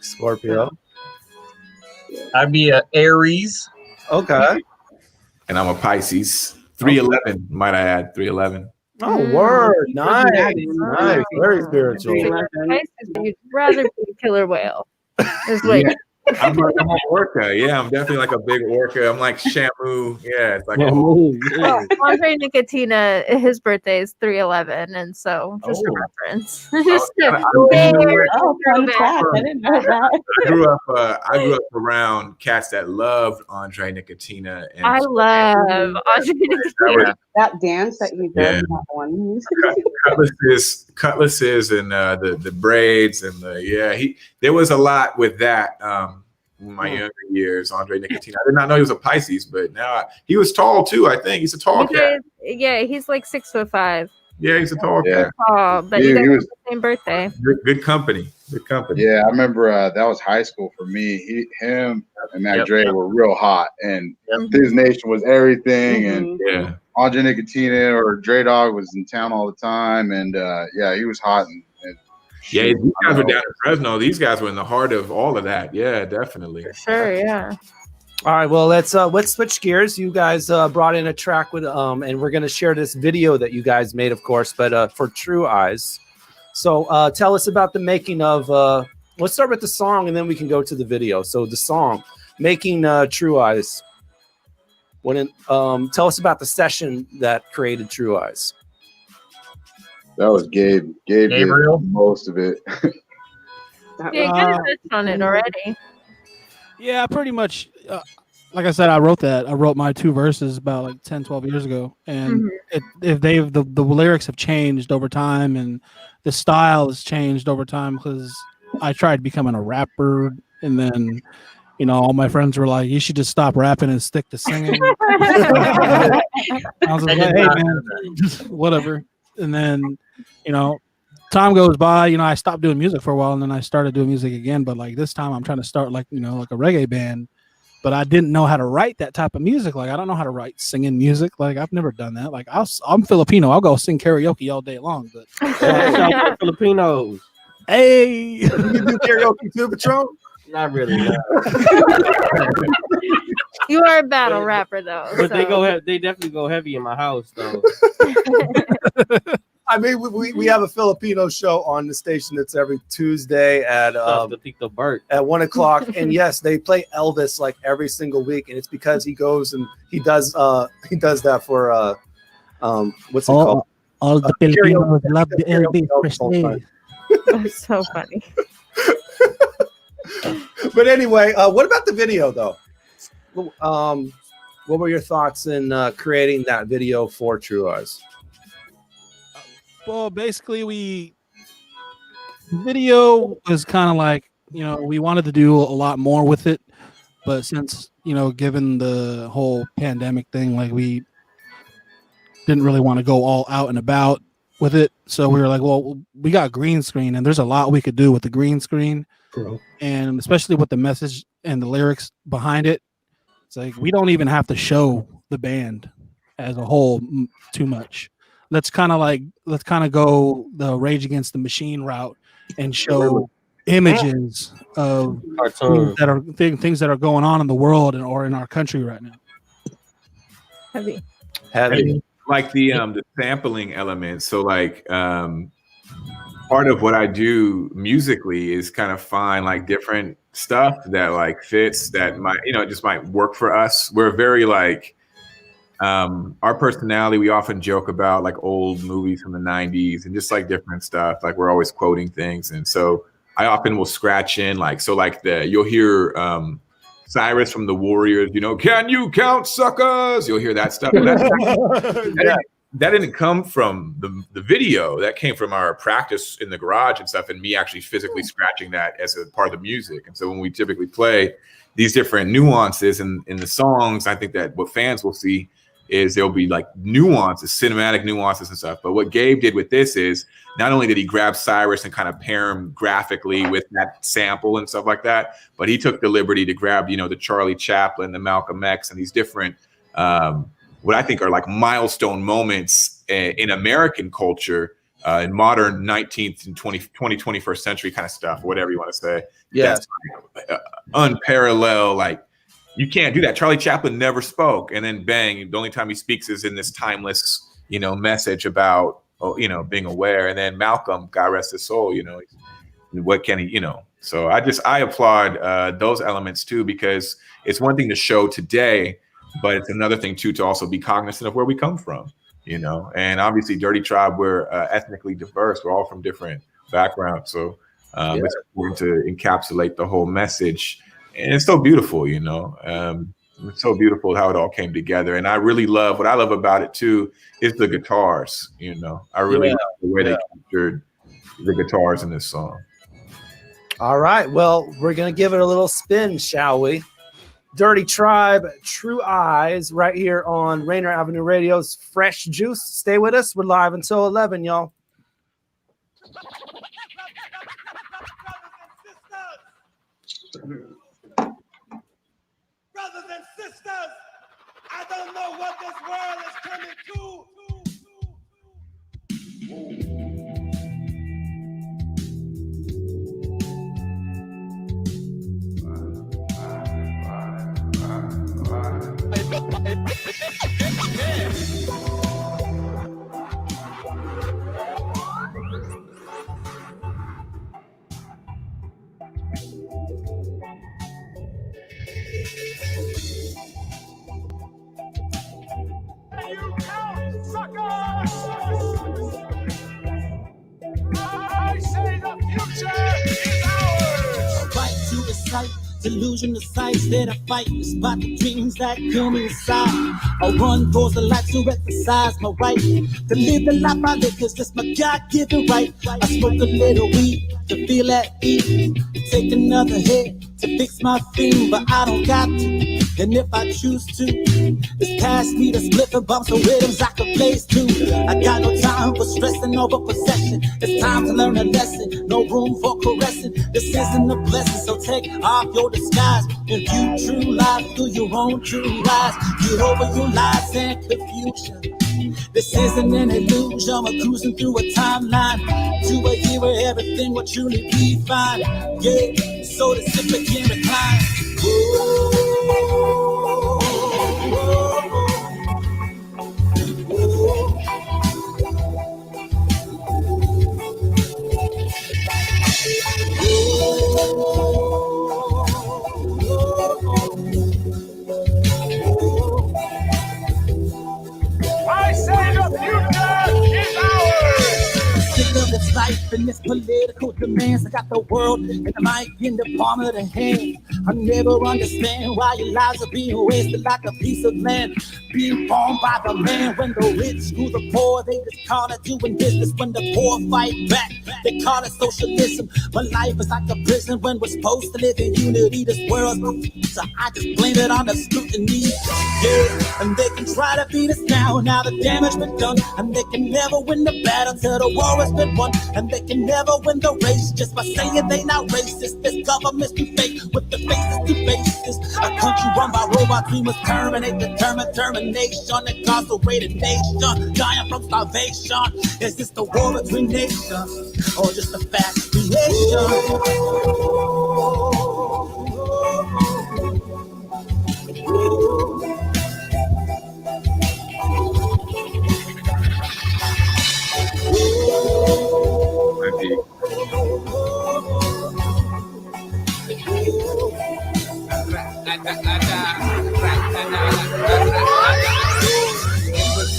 Scorpio. I'd be a Aries. Okay. And I'm a Pisces. 311, might I add? 311. Oh, word. Nice. Nice. Very spiritual. You'd rather be a killer whale. I'm an orca. Yeah, I'm definitely like a big orca. I'm like Shamu. Yeah, it's like Andre Nicotina, his birthday is 3/11, and so just a reference. Just I didn't know that. I grew up around cats that loved Andre Nicotina. And I love Andre Nicotina. That dance that you did, that one. Cutlasses and the braids and there was a lot with that. In my younger years, Andre Nicotina. I did not know he was a Pisces, but now he was tall too. I think he's a tall cat. Yeah, he's like 6'5". Yeah, he's a tall cat. Tall, but you guys have the same birthday. Good company. Good company. Yeah, I remember that was high school for me. Him and Mac Dre were real hot, and His Nation was everything. And Andre Nicotina or Dre Dog was in town all the time, and he was hot. And yeah, these guys were down in Fresno. These guys were in the heart of all of that. Yeah, definitely. For sure, yeah. All right, well, let's switch gears. You guys brought in a track with and we're gonna share this video that you guys made, of course, but for True Eyes. So tell us about the making of. Let's start with the song, and then we can go to the video. So the song, making True Eyes. Tell us about the session that created True Eyes. That was Gabe. Gabe did most of it. Yeah, you kind of touched on it already. Yeah, pretty much. Like I said, I wrote my 2 verses about like 10, 12 years ago. And the lyrics have changed over time and the style has changed over time because I tried becoming a rapper and then, you know, all my friends were like, you should just stop rapping and stick to singing. I was like, hey, man, just whatever. And then, you know, time goes by, you know, I stopped doing music for a while and then I started doing music again. But like this time I'm trying to start like, you know, like a reggae band. But I didn't know how to write that type of music. Like, I don't know how to write singing music. Like, I've never done that. Like, I'm Filipino. I'll go sing karaoke all day long. But Filipinos. Hey, you do karaoke too, Patron? Not really. No. You are a battle rapper, though. But so. they definitely go heavy in my house, though. I mean, we have a Filipino show on the station that's every Tuesday at 1:00, and yes, they play Elvis like every single week, and it's because he goes and he does that for what's it called? All the Filipinos love the Elvis. That's so funny. But anyway, what about the video though? What were your thoughts in creating that video for True Eyes? Well, basically, video was kind of like, you know, we wanted to do a lot more with it, but since, you know, given the whole pandemic thing, like we didn't really want to go all out and about with it. So we were like, well, we got green screen and there's a lot we could do with the green screen. Bro. And especially with the message and the lyrics behind it. It's like, we don't even have to show the band as a whole too much. Let's kind of go the Rage Against the Machine route and show images of things that are going on in the world or in our country right now. Heavy. Like the sampling element. So like part of what I do musically is kind of find like different stuff that like fits that might, you know, it just might work for us. We're very like our personality, we often joke about like old movies from the 90s and just like different stuff. Like we're always quoting things. And so I often will scratch in like, so like you'll hear Cyrus from the Warriors, you know, can you count suckers? You'll hear that stuff. That didn't come from the video. That came from our practice in the garage and stuff, and me actually physically scratching that as a part of the music. And so when we typically play these different nuances in the songs, I think that what fans will see is there'll be like nuances, cinematic nuances and stuff. But what Gabe did with this is not only did he grab Cyrus and kind of pair him graphically with that sample and stuff like that, but he took the liberty to grab, you know, the Charlie Chaplin, the Malcolm X, and these different what I think are like milestone moments in American culture, in modern 19th and 21st century kind of stuff, whatever you want to say. Yeah. That's like, unparalleled. Like, you can't do that. Charlie Chaplin never spoke. And then bang, the only time he speaks is in this timeless, you know, message about, you know, being aware. And then Malcolm, God rest his soul, you know, what can he, you know. So I applaud those elements too, because it's one thing to show today, but it's another thing too to also be cognizant of where we come from, you know. And obviously Dirty Tribe, we're ethnically diverse. We're all from different backgrounds. So it's important to encapsulate the whole message. And it's so beautiful, you know. It's so beautiful how it all came together. And I really love, what I love about it too is the guitars, you know. I really love the way they captured the guitars in this song. All right, well, we're going to give it a little spin, shall we? Dirty Tribe, True Eyes, right here on Rainier Avenue Radio's Fresh Juice. Stay with us. We're live until 11, y'all. Brothers and sisters, I don't know what this world is coming to. delusion of sight. Instead I fight despite the dreams that kill me inside. I run towards the light to exercise my right to live the life I live, cause that's my God-given right. I smoke a little weed to feel at ease, take another hit to fix my thing, but I don't got to. And if I choose to, it's past me to split the bumps of rhythms I can place too. I got no time for stressing over possession. It's time to learn a lesson. No room for caressing. This isn't a blessing, so take off your disguise and view true life through your own true lies. Get over your lies and confusion. This isn't an illusion. We're cruising through a timeline to a year where everything will truly be fine. Yeah, so the simple can recline. I say the future is ours. Sick of this life and its political demands. I got the world and the mic in the palm of the hand. I never understand why your lives are being wasted like a piece of land. Being formed by the man. When the rich screw the poor, they just call it doing business. When the poor fight back, they call it socialism. But life is like a prison when we're supposed to live in unity. This world's so I just blame it on the scrutiny. Yeah, and they can try to beat us now. Now the damage been done, and they can never win the battle till the war has been won. And they can never win the race just by saying they not racist. This government's too fake with the faces to faces. A country run by robots, we must terminate the determination. Incarcerated nation, dying from starvation. Is this the war between nations, or just a fast creation?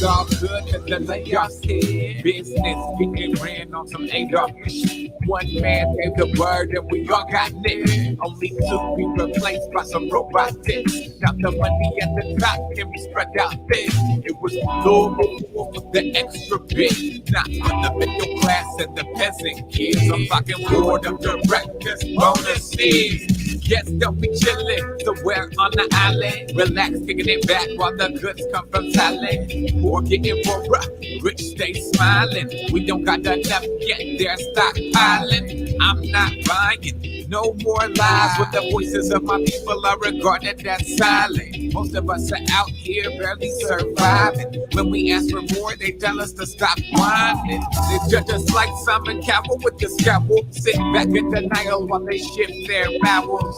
All good to the layoffs here. Business getting ran on some AWS. One man gave the word and we all got lit. Only two be replaced by some robots. Now the money at the top can be spread out thin. It was low for the extra bit, not for the middle class and the peasant kids. I'm talking board of directors, bonuses. Yes, don't be chillin' somewhere on the island. Relax, kicking it back while the goods come from Thailand. Poor getting poorer, rich stay smiling. We don't got enough yet, they're stockpiling. I'm not buying no more lies when the voices of my people are regarded as silent. Most of us are out here barely surviving. When we ask for more, they tell us to stop whining. They judge us like Simon Cowell with the scalpel. Sit back in denial while they shift their bowels.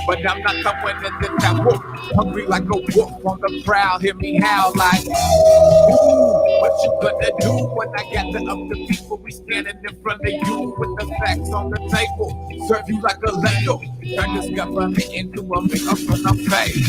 But I'm not coming in the towel. Hungry like a wolf on the prowl. Hear me howl like, ooh, what you gonna do when I gather up the people? We standing in front of you with the facts on the table. Serve you like a ladle. Turn this government into a make-up on the face.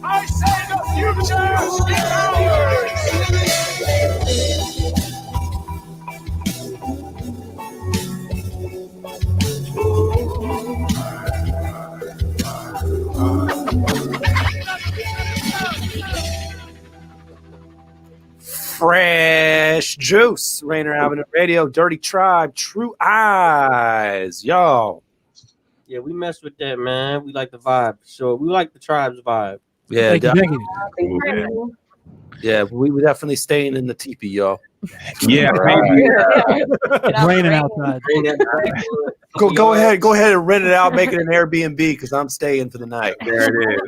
I say the future is ours. Fresh juice, Rainier Avenue Radio, Dirty Tribe, True Eyes, yo. Yeah, we mess with that, man. We like the vibe. So we like the tribe's vibe. Yeah, Thank you, thank definitely. Yeah, we were definitely staying in the teepee, yo. Yeah, It's raining outside. Go ahead and rent it out, make it an Airbnb because I'm staying for the night. There it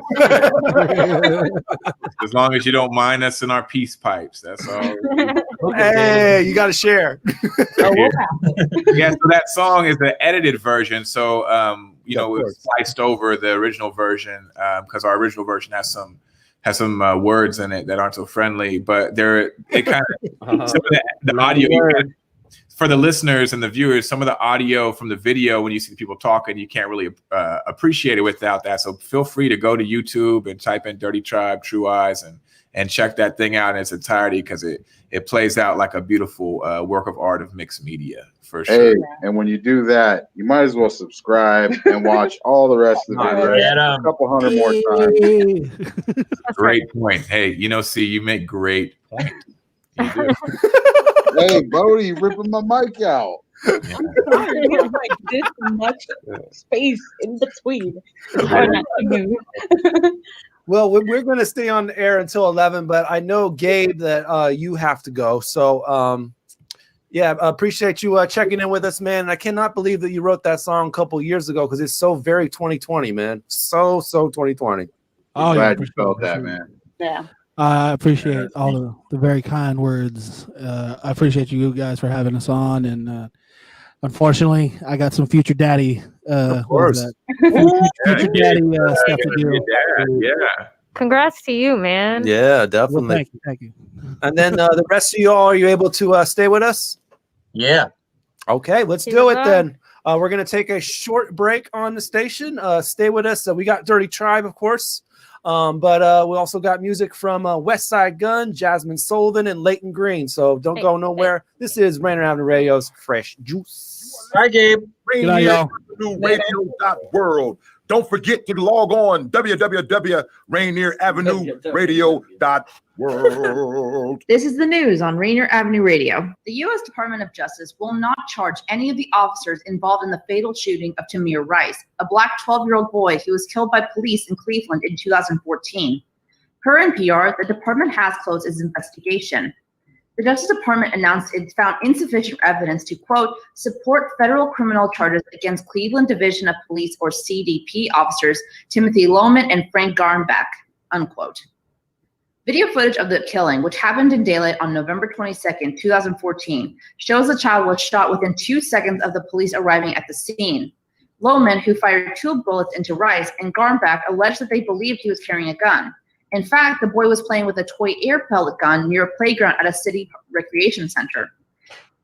is. As long as you don't mind us in our peace pipes, that's all. Hey, you got to share. Yeah, so that song is the edited version. So, you know, it was sliced over the original version because our original version has some words in it that aren't so friendly. But it kind of some of the audio. for the listeners and the viewers, some of the audio from the video, when you see people talking, you can't really appreciate it without that. So feel free to go to YouTube and type in Dirty Tribe, True Eyes, and check that thing out in its entirety, because it plays out like a beautiful work of art of mixed media, for sure. Hey, and when you do that, you might as well subscribe and watch all the rest of the videos a couple hundred more times. Great point. Hey, C, you make great points. You do. Hey, Bodie, you ripping my mic out. I'm sorry. Like this much space in between. It's hard not to move. Well, we're going to stay on the air until 11, but I know, Gabe, that you have to go. So, yeah, appreciate you checking in with us, man. And I cannot believe that you wrote that song a couple years ago, because it's so very 2020, man. So 2020. I'm glad you felt that, man. Yeah. I appreciate all the very kind words. I appreciate you guys for having us on. And unfortunately, I got some future daddy. Of course. Future daddy stuff to do. Yeah. Congrats to you, man. Yeah, definitely. Well, thank you. And then the rest of you all, are you able to stay with us? Yeah. Okay, let's do it then. We're going to take a short break on the station. Stay with us. We got Dirty Tribe, of course. But we also got music from West Side Gun, Jasmine Sullivan, and Leighton Green. So don't go nowhere. This is Rainier Avenue Radio's Fresh Juice. Hi, Gabe. Rainier Avenue Radio.world. Don't forget to log on www.rainieravenueradio.world. This is the news on Rainier Avenue Radio. The U.S. Department of Justice will not charge any of the officers involved in the fatal shooting of Tamir Rice, a black 12-year-old boy who was killed by police in Cleveland in 2014. Per NPR, the department has closed its investigation. The Justice Department announced it found insufficient evidence to, quote, support federal criminal charges against Cleveland Division of Police, or CDP, officers Timothy Lohman and Frank Garnbach, unquote. Video footage of the killing, which happened in daylight on November 22nd, 2014, shows the child was shot within 2 seconds of the police arriving at the scene. Lohman, who fired 2 bullets into Rice, and Garnbach alleged that they believed he was carrying a gun. In fact, the boy was playing with a toy air pellet gun near a playground at a city recreation center.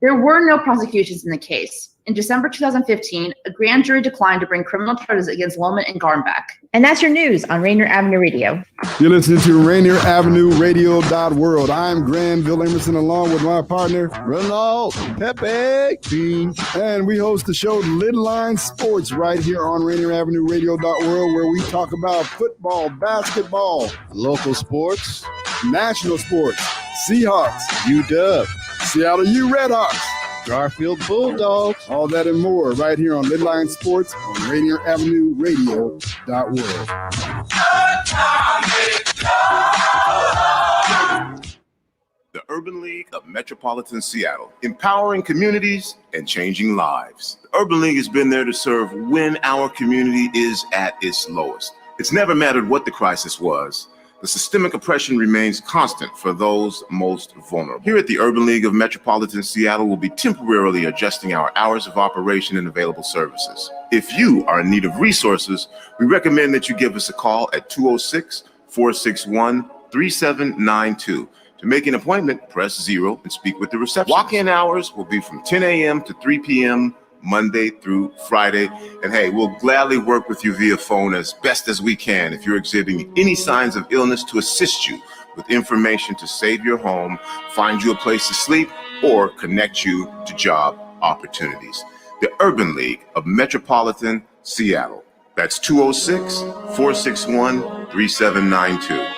There were no prosecutions in the case. In December 2015, a grand jury declined to bring criminal charges against Lohman and Garnbach. And that's your news on Rainier Avenue Radio. You're listening to RainierAvenueRadio.world. I'm Granville Emerson, along with my partner, Ronald Pepe Bean. And we host the show Little Line Sports right here on RainierAvenueRadio.world, where we talk about football, basketball, local sports, national sports, Seahawks, UW, Seattle U Red Hawks, Garfield Bulldogs, all that and more right here on Midline Sports on RainierAvenueRadio.world. The Urban League of Metropolitan Seattle, empowering communities and changing lives. The Urban League has been there to serve when our community is at its lowest. It's never mattered what the crisis was. The systemic oppression remains constant for those most vulnerable. Here at the Urban League of Metropolitan Seattle, we'll be temporarily adjusting our hours of operation and available services. If you are in need of resources, we recommend that you give us a call at 206-461-3792. To make an appointment, press 0 and speak with the receptionist. Walk-in hours will be from 10 a.m. to 3 p.m. Monday through Friday. And hey, we'll gladly work with you via phone as best as we can if you're exhibiting any signs of illness, to assist you with information to save your home, find you a place to sleep, or connect you to job opportunities. The Urban League of Metropolitan Seattle. That's 206-461-3792.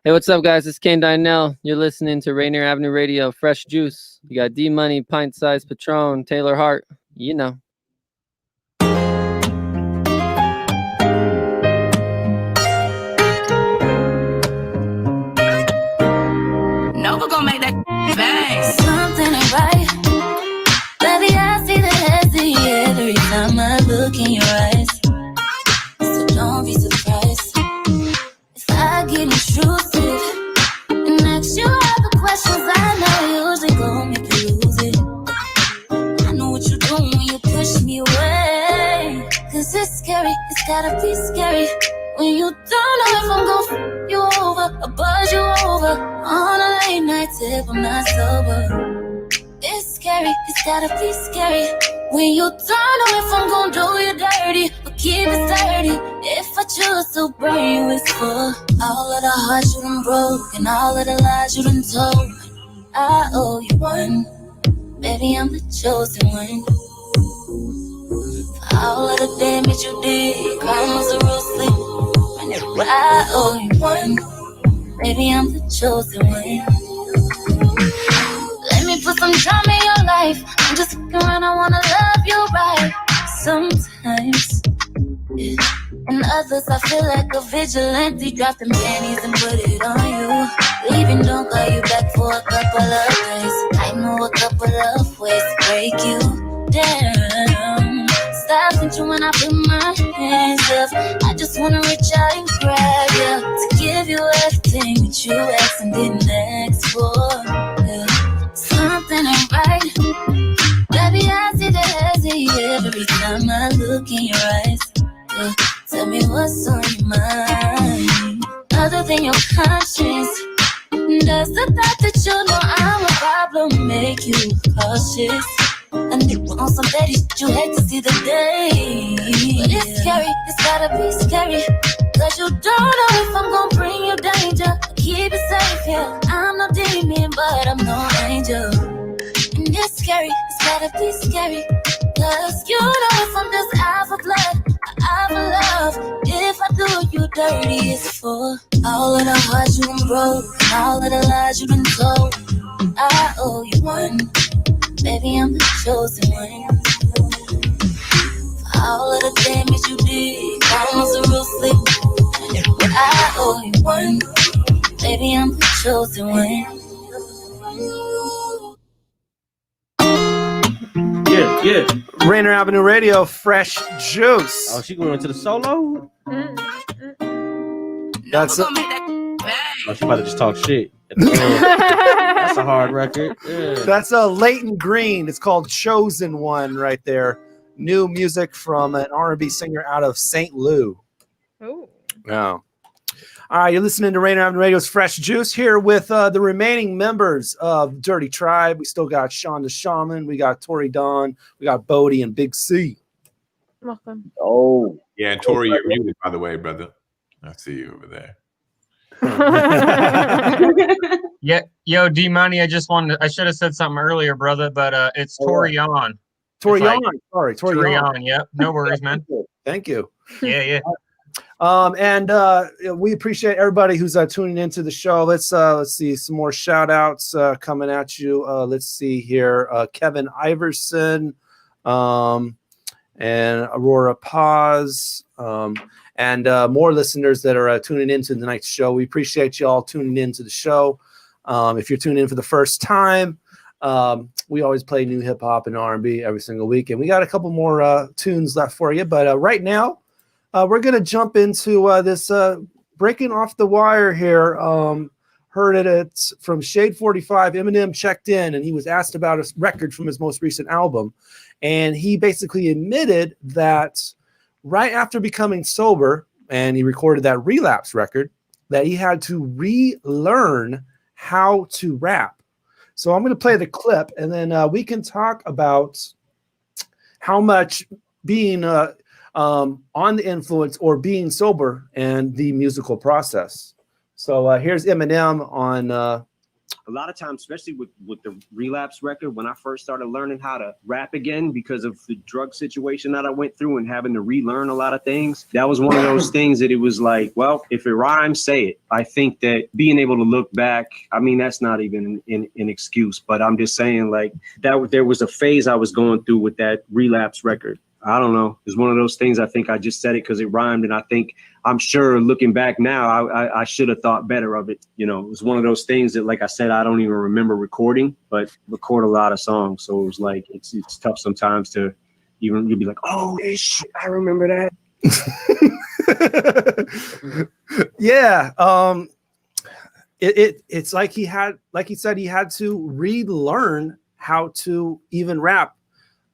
Hey, what's up, guys? It's Kane Dynell. You're listening to Rainier Avenue Radio, Fresh Juice. You got D-Money, Pint Size, Patron, Taylor Hart. You know. No, we're gonna make that bang. Something ain't right. Baby, I see the hesitancy every time I look in your eyes. So don't be surprised if I get intrusive and ask you all the questions I know usually gonna make you lose it. I know what you're doing when you push me away, 'cause it's scary, it's gotta be scary when you don't know if I'm gonna f you over or buzz you over on a late night tip. I'm not sober. scary, it's gotta be scary. When you turn away from gon' do you dirty, but keep it sturdy. If I choose to burn you, it's for all of the hearts you done broke and all of the lies you done told. I owe you one, baby, I'm the chosen one. For all of the damage you did, crime was a real sleep. I owe you one, baby, I'm the chosen one. Let me put some drama in your life. I'm just fucking around, I wanna love you right. Sometimes, yeah. And others, I feel like a vigilante. Drop them panties and put it on you. Leaving, don't call you back for a couple of days. I know a couple of ways to break you down. Stop thinking when I put my hands up. I just wanna reach out and grab you, to give you everything that you asked and didn't ask for. Yeah. Something ain't right, baby, I see the hesitation every time I look in your eyes. Yeah. Tell me what's on your mind, other than your conscience. Does the thought that you know I'm a problem make you cautious? And you on some petty shit, you hate to see the day. But it's scary, it's gotta be scary, cause you don't know if I'm gonna bring you danger. Keep it safe, yeah. I'm no demon, but I'm no angel. And it's scary, it's gotta be scary, cause you know if I'm just out for blood, out for love. If I do you dirty, it's for all of the hearts you done broke, all of the lies you done told. I owe you one, baby, I'm the chosen one. For all of the damage you did, I was a real sleep. But I owe you one, baby, I'm the chosen one. Yeah. Rainier Avenue Radio, Fresh Juice. Oh, she going to the solo? That's it. Oh, she about to just talk shit. That's a hard record. Yeah. That's a Leighton Green. It's called Chosen One right there. New music from an R&B singer out of St. Louis. Oh. Wow. All right, you're listening to Rainier Avenue Radio's Fresh Juice here with the remaining members of Dirty Tribe. We still got Sean the Shaman, we got Tori Don, we got Bodie and Big C. Welcome. Oh. Yeah, and Tori, you're muted, by the way, brother. I see you over there. Yeah, yo, D Money. I should have said something earlier, brother, but it's Tori on. Tori Like, on. Sorry, Tori Tori on. on. Yep, no worries, man. Thank you. Yeah. And we appreciate everybody who's tuning into the show. Let's see some more shout outs coming at you. Let's see here. Kevin Iverson, and Aurora Paz, and more listeners that are tuning into tonight's show. We appreciate you all tuning into the show. If you're tuning in for the first time, we always play new hip hop and R&B every single week, and we got a couple more tunes left for you. But right now, we're going to jump into this breaking off the wire here. Heard it from Shade 45. Eminem checked in, and he was asked about a record from his most recent album. And he basically admitted that right after becoming sober, and he recorded that Relapse record, that he had to relearn how to rap. So I'm going to play the clip, and then we can talk about how much being on the influence or being sober and the musical process. So here's Eminem on a lot of times, especially with the Relapse record, when I first started learning how to rap again because of the drug situation that I went through and having to relearn a lot of things, that was one of those things that it was like, well, if it rhymes, say it. I think that being able to look back, I mean, that's not even an excuse, but I'm just saying like that there was a phase I was going through with that Relapse record. I don't know. It's one of those things. I think I just said it because it rhymed. And I'm sure looking back now, I should have thought better of it. You know, it was one of those things that, like I said, I don't even remember recording, but record a lot of songs. So it was like, it's tough sometimes to even, you'd be like, oh, shit, I remember that. Yeah. It's like he said, he had to relearn how to even rap.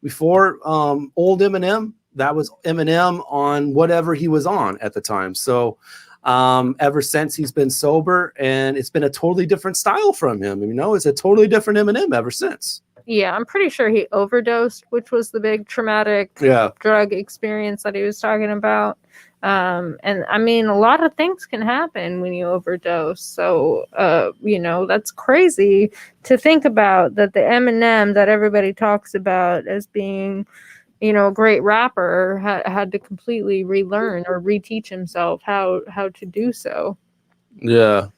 Before old Eminem, that was Eminem on whatever he was on at the time. So ever since he's been sober, and it's been a totally different style from him. You know, it's a totally different Eminem ever since. Yeah, I'm pretty sure he overdosed, which was the big traumatic drug experience that he was talking about. And I mean, a lot of things can happen when you overdose. So, you know, that's crazy to think about, that the Eminem that everybody talks about as being, you know, a great rapper had to completely relearn or reteach himself how to do so. Yeah,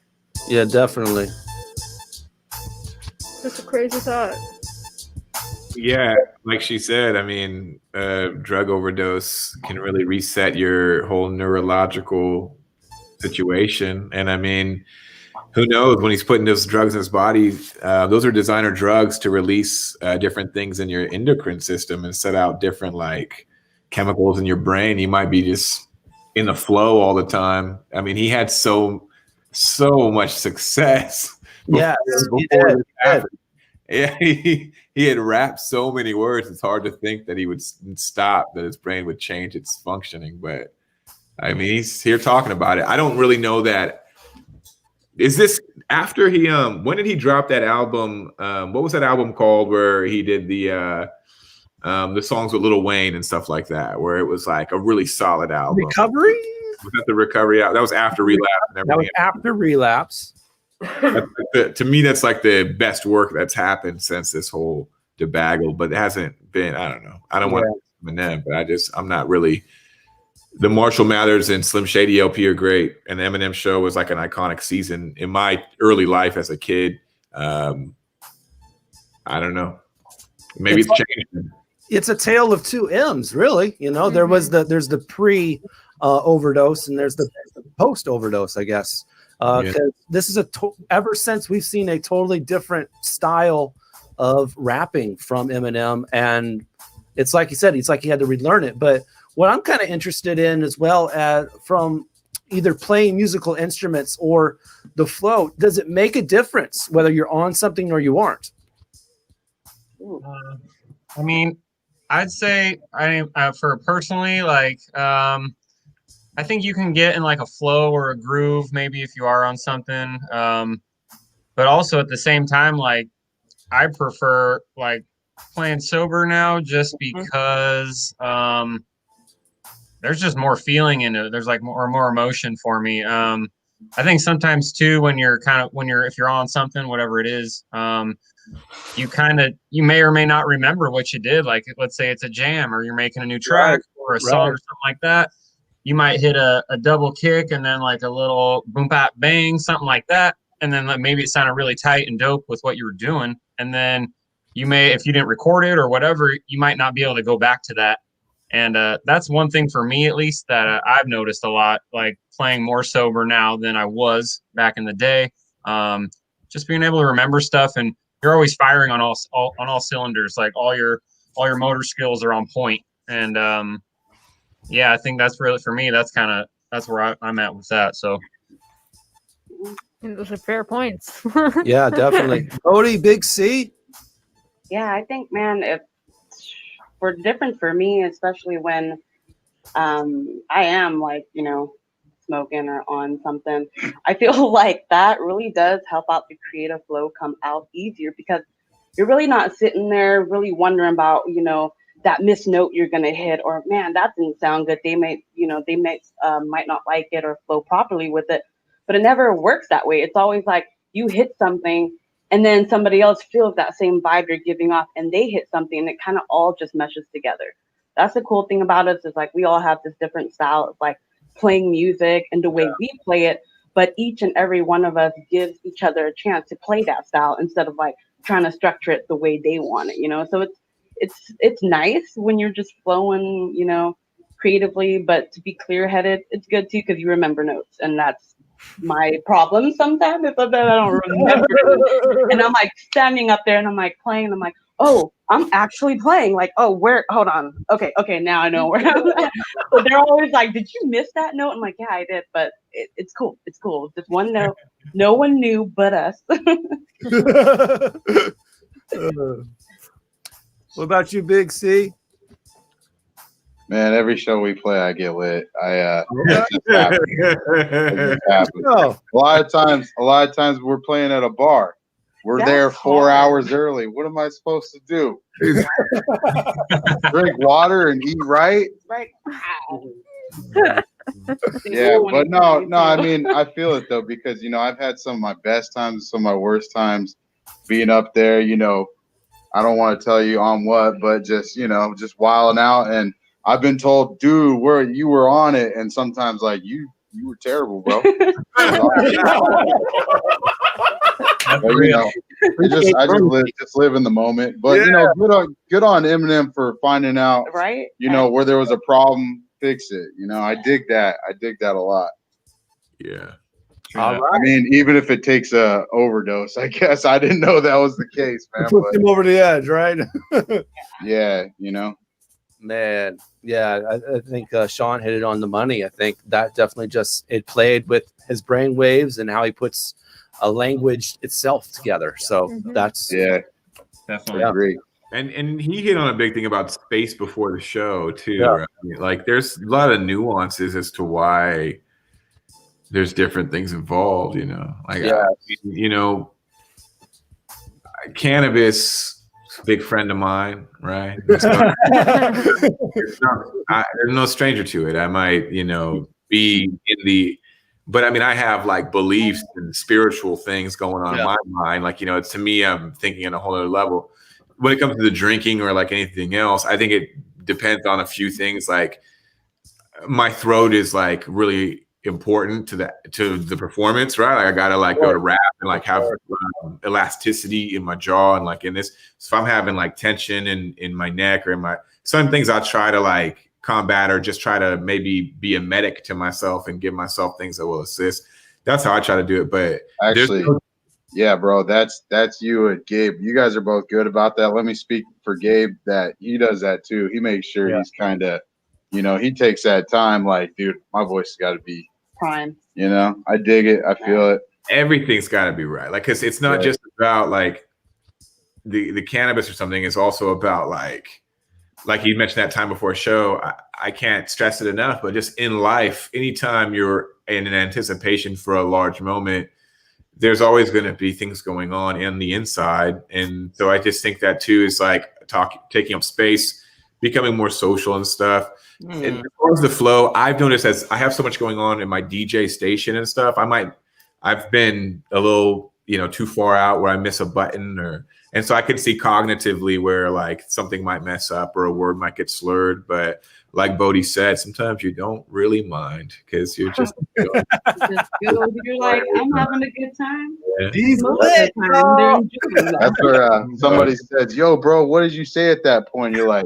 definitely. Just a crazy thought. Yeah, like she said, I mean, drug overdose can really reset your whole neurological situation. And I mean, who knows, when he's putting those drugs in his body, those are designer drugs to release different things in your endocrine system and set out different like chemicals in your brain. You might be just in the flow all the time. I mean, he had so much success. Yes, before this happened. Yeah, he had rapped so many words. It's hard to think that he would stop, that his brain would change its functioning. But I mean, he's here talking about it. I don't really know that. Is this after he when did he drop that album? What was that album called where he did the songs with Lil Wayne and stuff like that, where it was like a really solid album? Recovery? Was that the Recovery album? That was after Relapse and everything. That was after Relapse. To me, that's like the best work that's happened since this whole debacle, but it hasn't been, I don't know. I don't want to Eminem, but I'm not really. The Marshall Mathers and Slim Shady LP are great, and the Eminem Show was like an iconic season in my early life as a kid. I don't know. Maybe it's changed. It's a tale of two M's, really. You know, there's the pre overdose and there's the post overdose, I guess. Because this is ever since we've seen a totally different style of rapping from Eminem, and it's like he said, it's like he had to relearn it. But what I'm kind of interested in as well, as from either playing musical instruments or the flow, does it make a difference whether you're on something or you aren't? I mean, I'd say for personally, like, I think you can get in like a flow or a groove, maybe if you are on something. But also at the same time, like, I prefer like playing sober now just because there's just more feeling in it. There's like more emotion for me. I think sometimes too, if you're on something, whatever it is, you may or may not remember what you did. Like, let's say it's a jam or you're making a new track or a song or something like that. You might hit a double kick and then like a little boom bap bang, something like that. And then like maybe it sounded really tight and dope with what you were doing. And then you may, if you didn't record it or whatever, you might not be able to go back to that. And that's one thing for me, at least, that I've noticed a lot, like playing more sober now than I was back in the day. Just being able to remember stuff, and you're always firing on all cylinders. Like all your motor skills are on point. And yeah, I think that's really, for me, that's where I'm at with that. So those are fair points. Yeah, definitely. Cody, Big C. Yeah, I think, man, different for me, especially when I am like, you know, smoking or on something, I feel like that really does help out the creative flow come out easier, because you're really not sitting there really wondering about, you know, that missed note you're gonna hit, or man, that didn't sound good. They might not like it or flow properly with it, but it never works that way. It's always like you hit something and then somebody else feels that same vibe you're giving off and they hit something, and it kind of all just meshes together. That's the cool thing about us, is like we all have this different style of like playing music and the way we play it, but each and every one of us gives each other a chance to play that style instead of like trying to structure it the way they want it, you know? So it's nice when you're just flowing, you know, creatively, but to be clear-headed, it's good too, because you remember notes, and that's my problem sometimes, is that I don't remember. And I'm like standing up there and I'm like playing, and I'm like, oh, I'm actually playing. Like, oh, hold on. Okay, now I know where I'm at. But they're always like, did you miss that note? I'm like, yeah, I did, but it's cool. It's cool. Just one note. No one knew but us. What about you, Big C? Man, every show we play, I get lit. It just happens. It just happens. A lot of times we're playing at a bar. We're That's there 4 hard. hours early. What am I supposed to do? Drink water and eat right? Right. Yeah, but no, I mean, I feel it though, because, you know, I've had some of my best times, some of my worst times being up there, you know. I don't want to tell you on what, but just, you know, just wilding out. And I've been told, dude, you were on it. And sometimes like you were terrible, bro. But, you know, I just live in the moment. But you know, good on Eminem for finding out, right? You know, where there was a problem, fix it. You know, I dig that a lot. Yeah. All right. I mean, even if it takes a overdose, I guess. I didn't know that was the case, man. Puts him over the edge, right? Yeah, you know. Man, yeah, I think Sean hit it on the money. I think that definitely it played with his brain waves and how he puts a language itself together. So that's definitely agree. And he hit on a big thing about space before the show too. Yeah. Right? Like there's a lot of nuances as to why there's different things involved, you know. Like you know, cannabis, big friend of mine, right? There's no stranger to it. I might, you know, be in the, but I mean, I have like beliefs and spiritual things going on in my mind. Like, you know, to me, I'm thinking on a whole other level. When it comes to the drinking or like anything else, I think it depends on a few things. Like my throat is like really important to the performance, right? Like I gotta like go to rap and like have elasticity in my jaw and like in this. So if I'm having like tension in my neck or in my, some things I try to like combat or just try to maybe be a medic to myself and give myself things that will assist. That's how I try to do it. But actually, yeah, bro, that's you and Gabe. You guys are both good about that. Let me speak for Gabe that he does that too. He makes sure he's kind of, you know, he takes that time. Like, dude, my voice has got to be prime. You know, I dig it. I feel it. Everything's got to be right. Like, cause it's not just about like the cannabis or something. It's also about like you mentioned that time before a show. I can't stress it enough, but just in life, anytime you're in an anticipation for a large moment, there's always going to be things going on in the inside. And so I just think that too is like taking up space, becoming more social and stuff. And as far as the flow, I've noticed as I have so much going on in my DJ station and stuff, I've been a little, you know, too far out where I miss a button and so I can see cognitively where like something might mess up or a word might get slurred. But like Bodie said, sometimes you don't really mind because you're just you're like, I'm having a good time. Yeah. He's lit, that's where somebody says, yo, bro, what did you say at that point? You're like,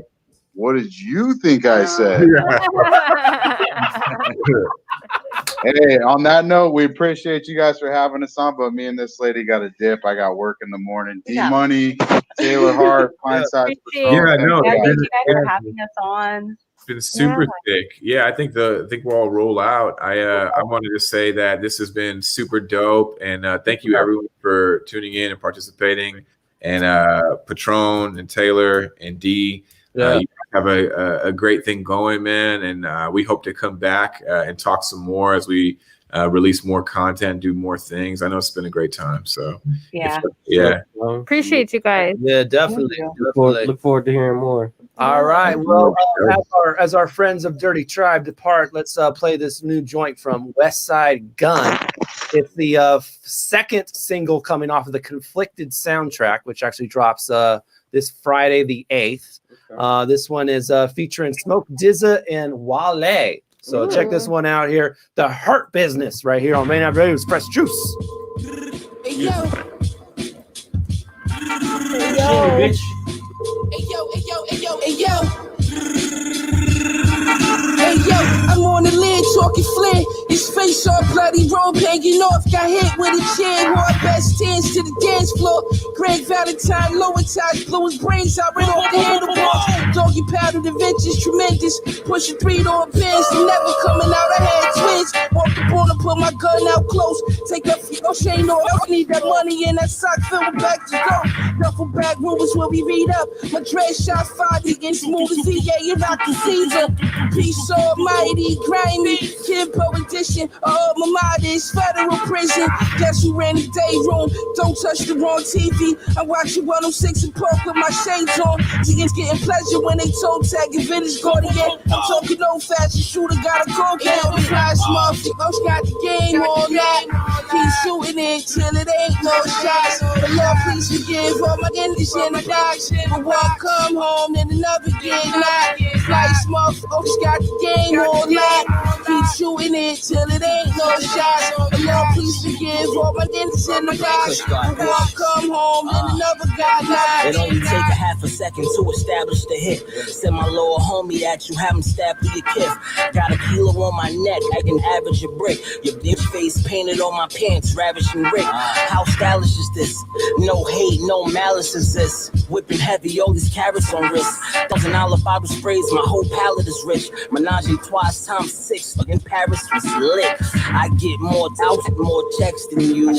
what did you think I said? Hey, on that note, we appreciate you guys for having us on, but me and this lady got a dip. I got work in the morning. D-Money, Taylor Hart, Pine Size. Yeah, no. Thank you guys for having us on. It's been super thick. Yeah, I think we'll all roll out. I wanted to say that this has been super dope, and thank you everyone for tuning in and participating. And Patron and Taylor and D, you have a great thing going, man. And we hope to come back and talk some more as we release more content, do more things. I know it's been a great time. So appreciate you guys. Yeah, definitely. Look forward to hearing more. All right. Well, as our friends of Dirty Tribe depart, let's play this new joint from West Side Gun. It's the second single coming off of the Conflicted soundtrack, which actually drops this Friday the 8th. This one is featuring Smoke Dizza and Wale. So check this one out here. The Hurt Business right here on Main Ave Radio's Fresh Juice. Hey, yo. Hey, yo. Bitch. Hey, yo, hey, yo, hey, yo, hey, yo. Hey, yo, I'm on the lid talking flint. His face all bloody, robe hanging off. Got hit with a chair, wore best tens to the dance floor. Greg Valentine, lower ties, blew his brains out right off the handlebars. Doggy paddle, the venture's tremendous. Pushing 3-door bins, never coming out. I had twins. Walk the corner, put my gun out close. Take up your chain off. I need that money in that sock filled with back to go. Duffel bag rumors where we read up. My dress shot 5 against smooth as VA, you're not the season. Peace almighty, grimy. Kimpo edition. Oh, my mind is federal prison. Guess who ran the day room? Don't touch the wrong TV. I'm watching 106 and poke with my shades on. Niggas getting pleasure when they toe tag and vintage Guardian. I'm talking old fashioned shooter, got a cold down. Flash motherfuckers got the game on that. Keep shooting it till it ain't no shots. But Lord, please forgive all my Indians and I die. But one come home and another get knocked. Flash motherfuckers got the game on that. Keep shooting it till it ain't no shots. But Lord, please forgive all my Indians and I die. But one come home and another got knocked. It only take a half a second to establish the hit. Send my little homie that you haven't stabbed through your kith. Got a kilo on my neck, I can average a brick. Your bitch face painted on my pants, ravishing Rick. How stylish is this? No hate, no malice is this. Whipping heavy, all these carrots on wrist. $1,000 bottle sprays, my whole palette is rich. Menage a twice times 6, fucking Paris was lit. I get more outs, more checks than you.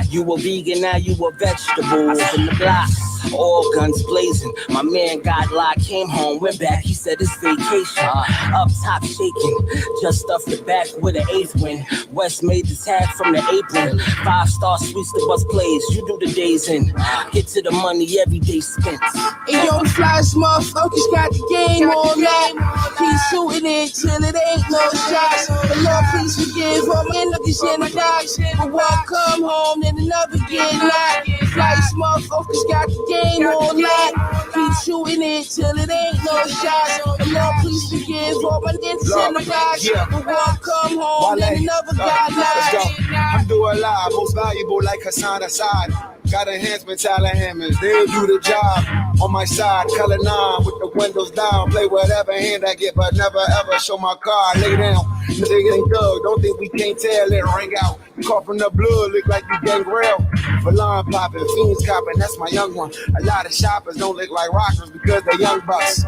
You a vegan, now you a vegetable. In the block, all guns blazing. My man got locked, came home, went back. He said it's vacation. Up top shaking, just stuffed the back with an 8th win. West made the tag from the apron. 5-star suites the bus plays. You do the days in. Get to the money every day spent. And yo, the flyest motherfuckers got the game on that. Keep shooting it till it ain't no shots. But Lord, please forgive all my niggas in the dogs. But one come home and another get knocked. Flyest motherfuckers got the game on that. Keep shooting it till it ain't no shots. But Lord, please forgive all my niggas in the dogs. But one come home and another got knocked. I'm doing live, most valuable like Hassan Assad. Got enhancement, talent hammers, they'll do the job. On my side, color 9 with the windows down. Play whatever hand I get, but never ever show my card. Lay down, nigga ain't thug. Don't think we can't tell it, ring out. You caught from the blood, look like you gangrel. For line popping, fiends copping, that's my young one. A lot of shoppers don't look like rockers because they're young bucks.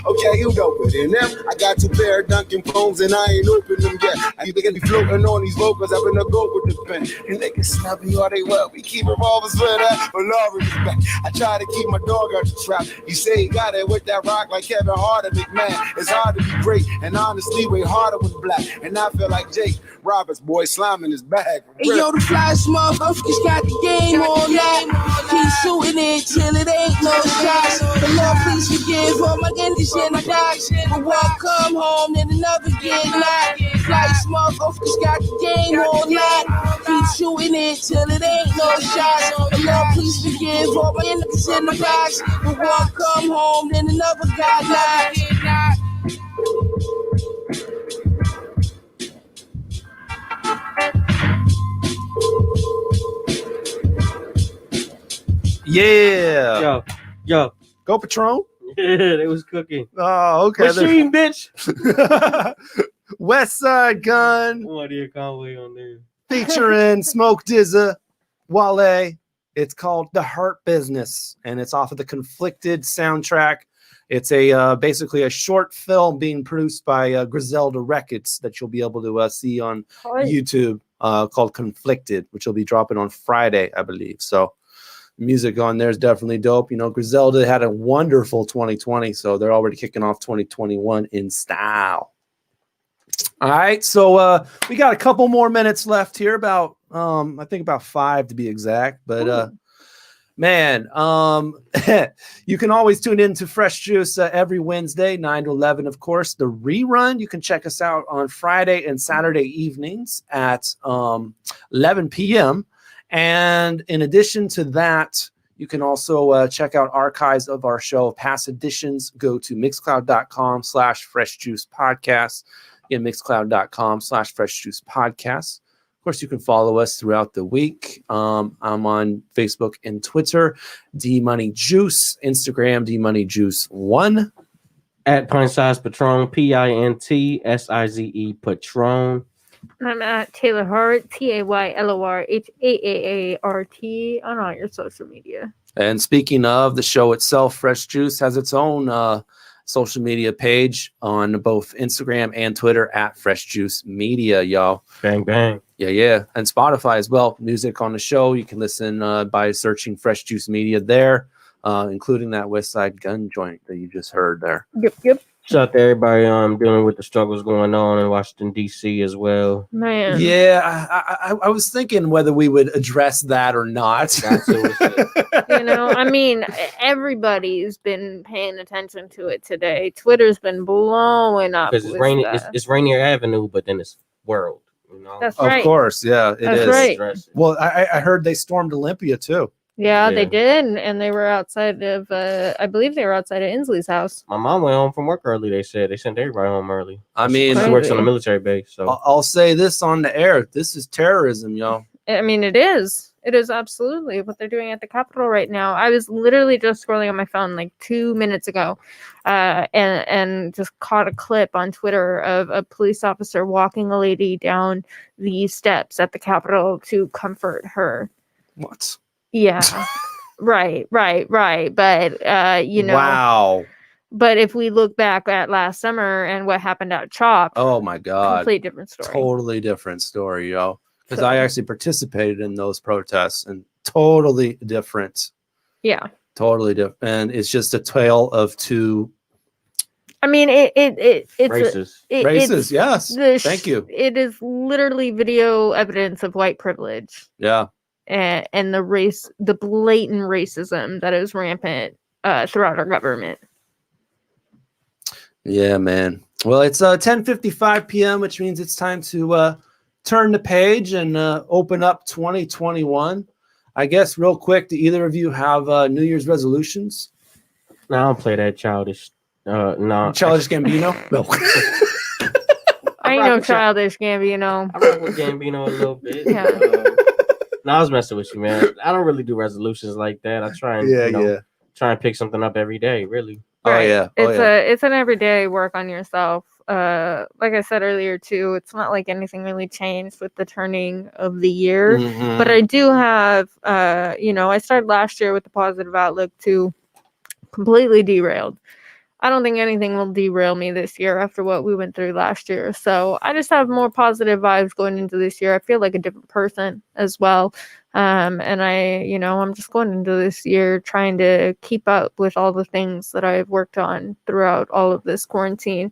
Okay, you dope it in them. I got 2 pair of Dunkin' phones and I ain't open them yet. I think they be floating on these vocals up in the goat with the pen. And they can snap me all they well. We keep revolvers for that, but love is back. I try to keep my dog out the trap. You say he got it with that rock like Kevin Hart or McMahon. It's hard to be great, and honestly, way harder with black. And I feel like Jake Roberts, boy, slamming his bag. And yo, the flyest motherfuckers got the game on that. Keep shooting it till it ain't no shots. But Lord, please forgive all my Indians and the dogs. But one come home and another get knocked. Flyest motherfuckers got the game on that. Keep shooting it till it ain't no shots. But Lord, please forgive all my Indians and the dogs. But one come home and another got knocked. Yeah. Yo. Go Patron. Yeah, they was cooking. Oh, okay. Machine, bitch. West Side Gun. What are you Conway on there? Featuring Smoke Dizza, Wale. It's called The Hurt Business, and it's off of the Conflicted soundtrack. It's a basically a short film being produced by Griselda Records that you'll be able to see on YouTube called Conflicted, which will be dropping on Friday, I believe. So music on there is definitely dope. You know, Griselda had a wonderful 2020, so they're already kicking off 2021 in style. All right, so we got a couple more minutes left here, about I think about 5 to be exact, but man, you can always tune in to Fresh Juice every Wednesday, 9 to 11, of course. The rerun, you can check us out on Friday and Saturday evenings at 11 p.m. And in addition to that, you can also check out archives of our show. Past editions, go to mixcloud.com/freshjuicepodcast. Again, mixcloud.com/freshjuicepodcast. Of course, you can follow us throughout the week. I'm on Facebook and Twitter, DMoneyJuice, Instagram, DMoneyJuice1. At Pint Size Patron, PINTSIZE Patron. I'm at Taylor Hart, TAYLORHAAART on all your social media. And speaking of the show itself, Fresh Juice has its own social media page on both Instagram and Twitter at Fresh Juice Media, y'all. Bang, bang. Yeah. And Spotify as well. Music on the show. You can listen by searching Fresh Juice Media there, including that West Side Gun joint that you just heard there. Yep. Shout out to everybody dealing with the struggles going on in Washington D.C. as well. Man. Yeah, I was thinking whether we would address that or not. I mean, everybody's been paying attention to it today. Twitter's been blowing up Because it's Rainier Avenue, but then it's World. That's Of right. course, yeah, it That's is. right. Well, I heard they stormed Olympia too. Yeah, they did, and they were outside of. I believe they were outside of Inslee's house. My mom went home from work early. They said they sent everybody home early. I mean, she works on a military base. So I'll say this on the air: this is terrorism, y'all. I mean, it is. It is absolutely what they're doing at the Capitol right now. I was literally just scrolling on my phone like 2 minutes ago, and just caught a clip on Twitter of a police officer walking a lady down the steps at the Capitol to comfort her. What? Yeah. Right. But Wow. But if we look back at last summer and what happened at CHOP, Oh my God. complete different story. Totally different story, yo. Because I actually participated in those protests, and totally different. Yeah. Totally different, and it's just a tale of two. I mean, it's Races. Races, yes. Thank you. It is literally video evidence of white privilege Yeah. and the blatant racism that is rampant throughout our government. Yeah, man. Well, it's 10:55 p.m., which means it's time to turn the page and open up 2021. I guess real quick, do either of you have New Year's resolutions? No, I don't play that childish. No, Childish Gambino. No. I ain't no childish Gambino. I rock with Gambino a little bit. Yeah. No, I was messing with you, man. I don't really do resolutions like that. I try and try and pick something up every day. Really. Right. Oh yeah. It's an everyday work on yourself. Like I said earlier too, it's not like anything really changed with the turning of the year. Mhm. But I do have I started last year with a positive outlook too. Completely derailed. I don't think anything will derail me this year after what we went through last year. So I just have more positive vibes going into this year. I feel like a different person as well. And I'm just going into this year trying to keep up with all the things that I've worked on throughout all of this quarantine.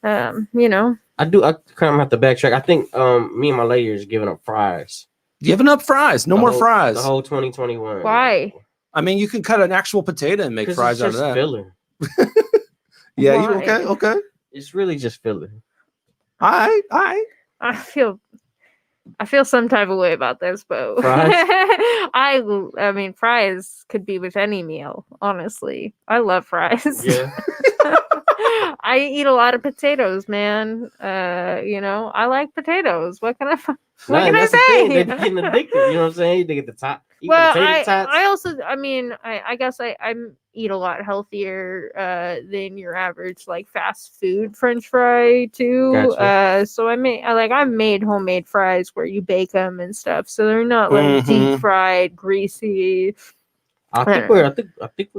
I kind of have to backtrack. I think me and my lady is giving up fries. Giving up fries. No more fries. The whole 2021. Why? I mean, you can cut an actual potato and make fries out of that. Filler. Yeah, you Why? okay? It's really just filler. All right. I feel some type of way about this, but Fries? I mean, fries could be with any meal. Honestly, I love fries. Yeah. I eat a lot of potatoes, man. I like potatoes. What can I say? That's the thing. They're getting addicted. You know what I'm saying? They get the top. Well, potato tots. I also, I guess I eat a lot healthier than your average like fast food French fry too. Gotcha. So I've made homemade fries where you bake them and stuff, so they're not like deep fried, greasy. I think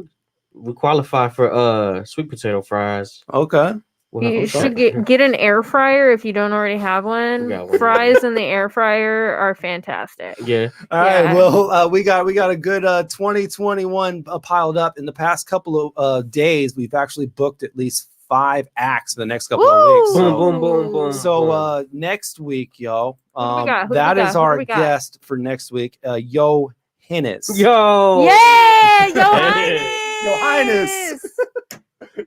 we qualify for sweet potato fries. Okay. You should get an air fryer if you don't already have one. Fries in the air fryer are fantastic. Yeah. All right. Well, we got a good 2021 piled up. In the past couple of days, we've actually booked at least 5 acts for the next couple of weeks. Boom, boom. So next week, yo, got? that is our guest for next week, Yo Highness. Yo. Yeah, Yo Highness. Yo Highness.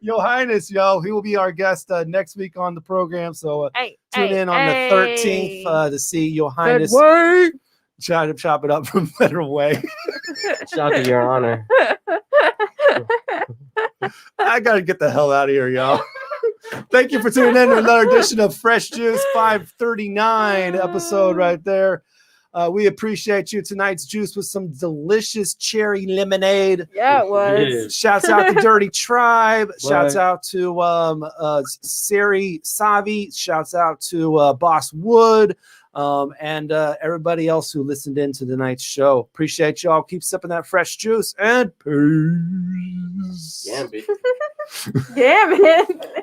Yo Highness, yo. He will be our guest next week on the program. So tune in on the 13th to see Yo Highness. Try to chop it up from Better Way. Shout out to Your Honor. I got to get the hell out of here, y'all. Thank you for tuning in to another edition of Fresh Juice 539 episode right there. We appreciate you. Tonight's juice was some delicious cherry lemonade. Yeah, it was. Yeah. Shouts out to Dirty Tribe. What? Shouts out to Sarey Savi. Shouts out to Boss Wood. And everybody else who listened in to tonight's show. Appreciate y'all. Keep sipping that fresh juice and peace. Yeah, bitch. Damn it.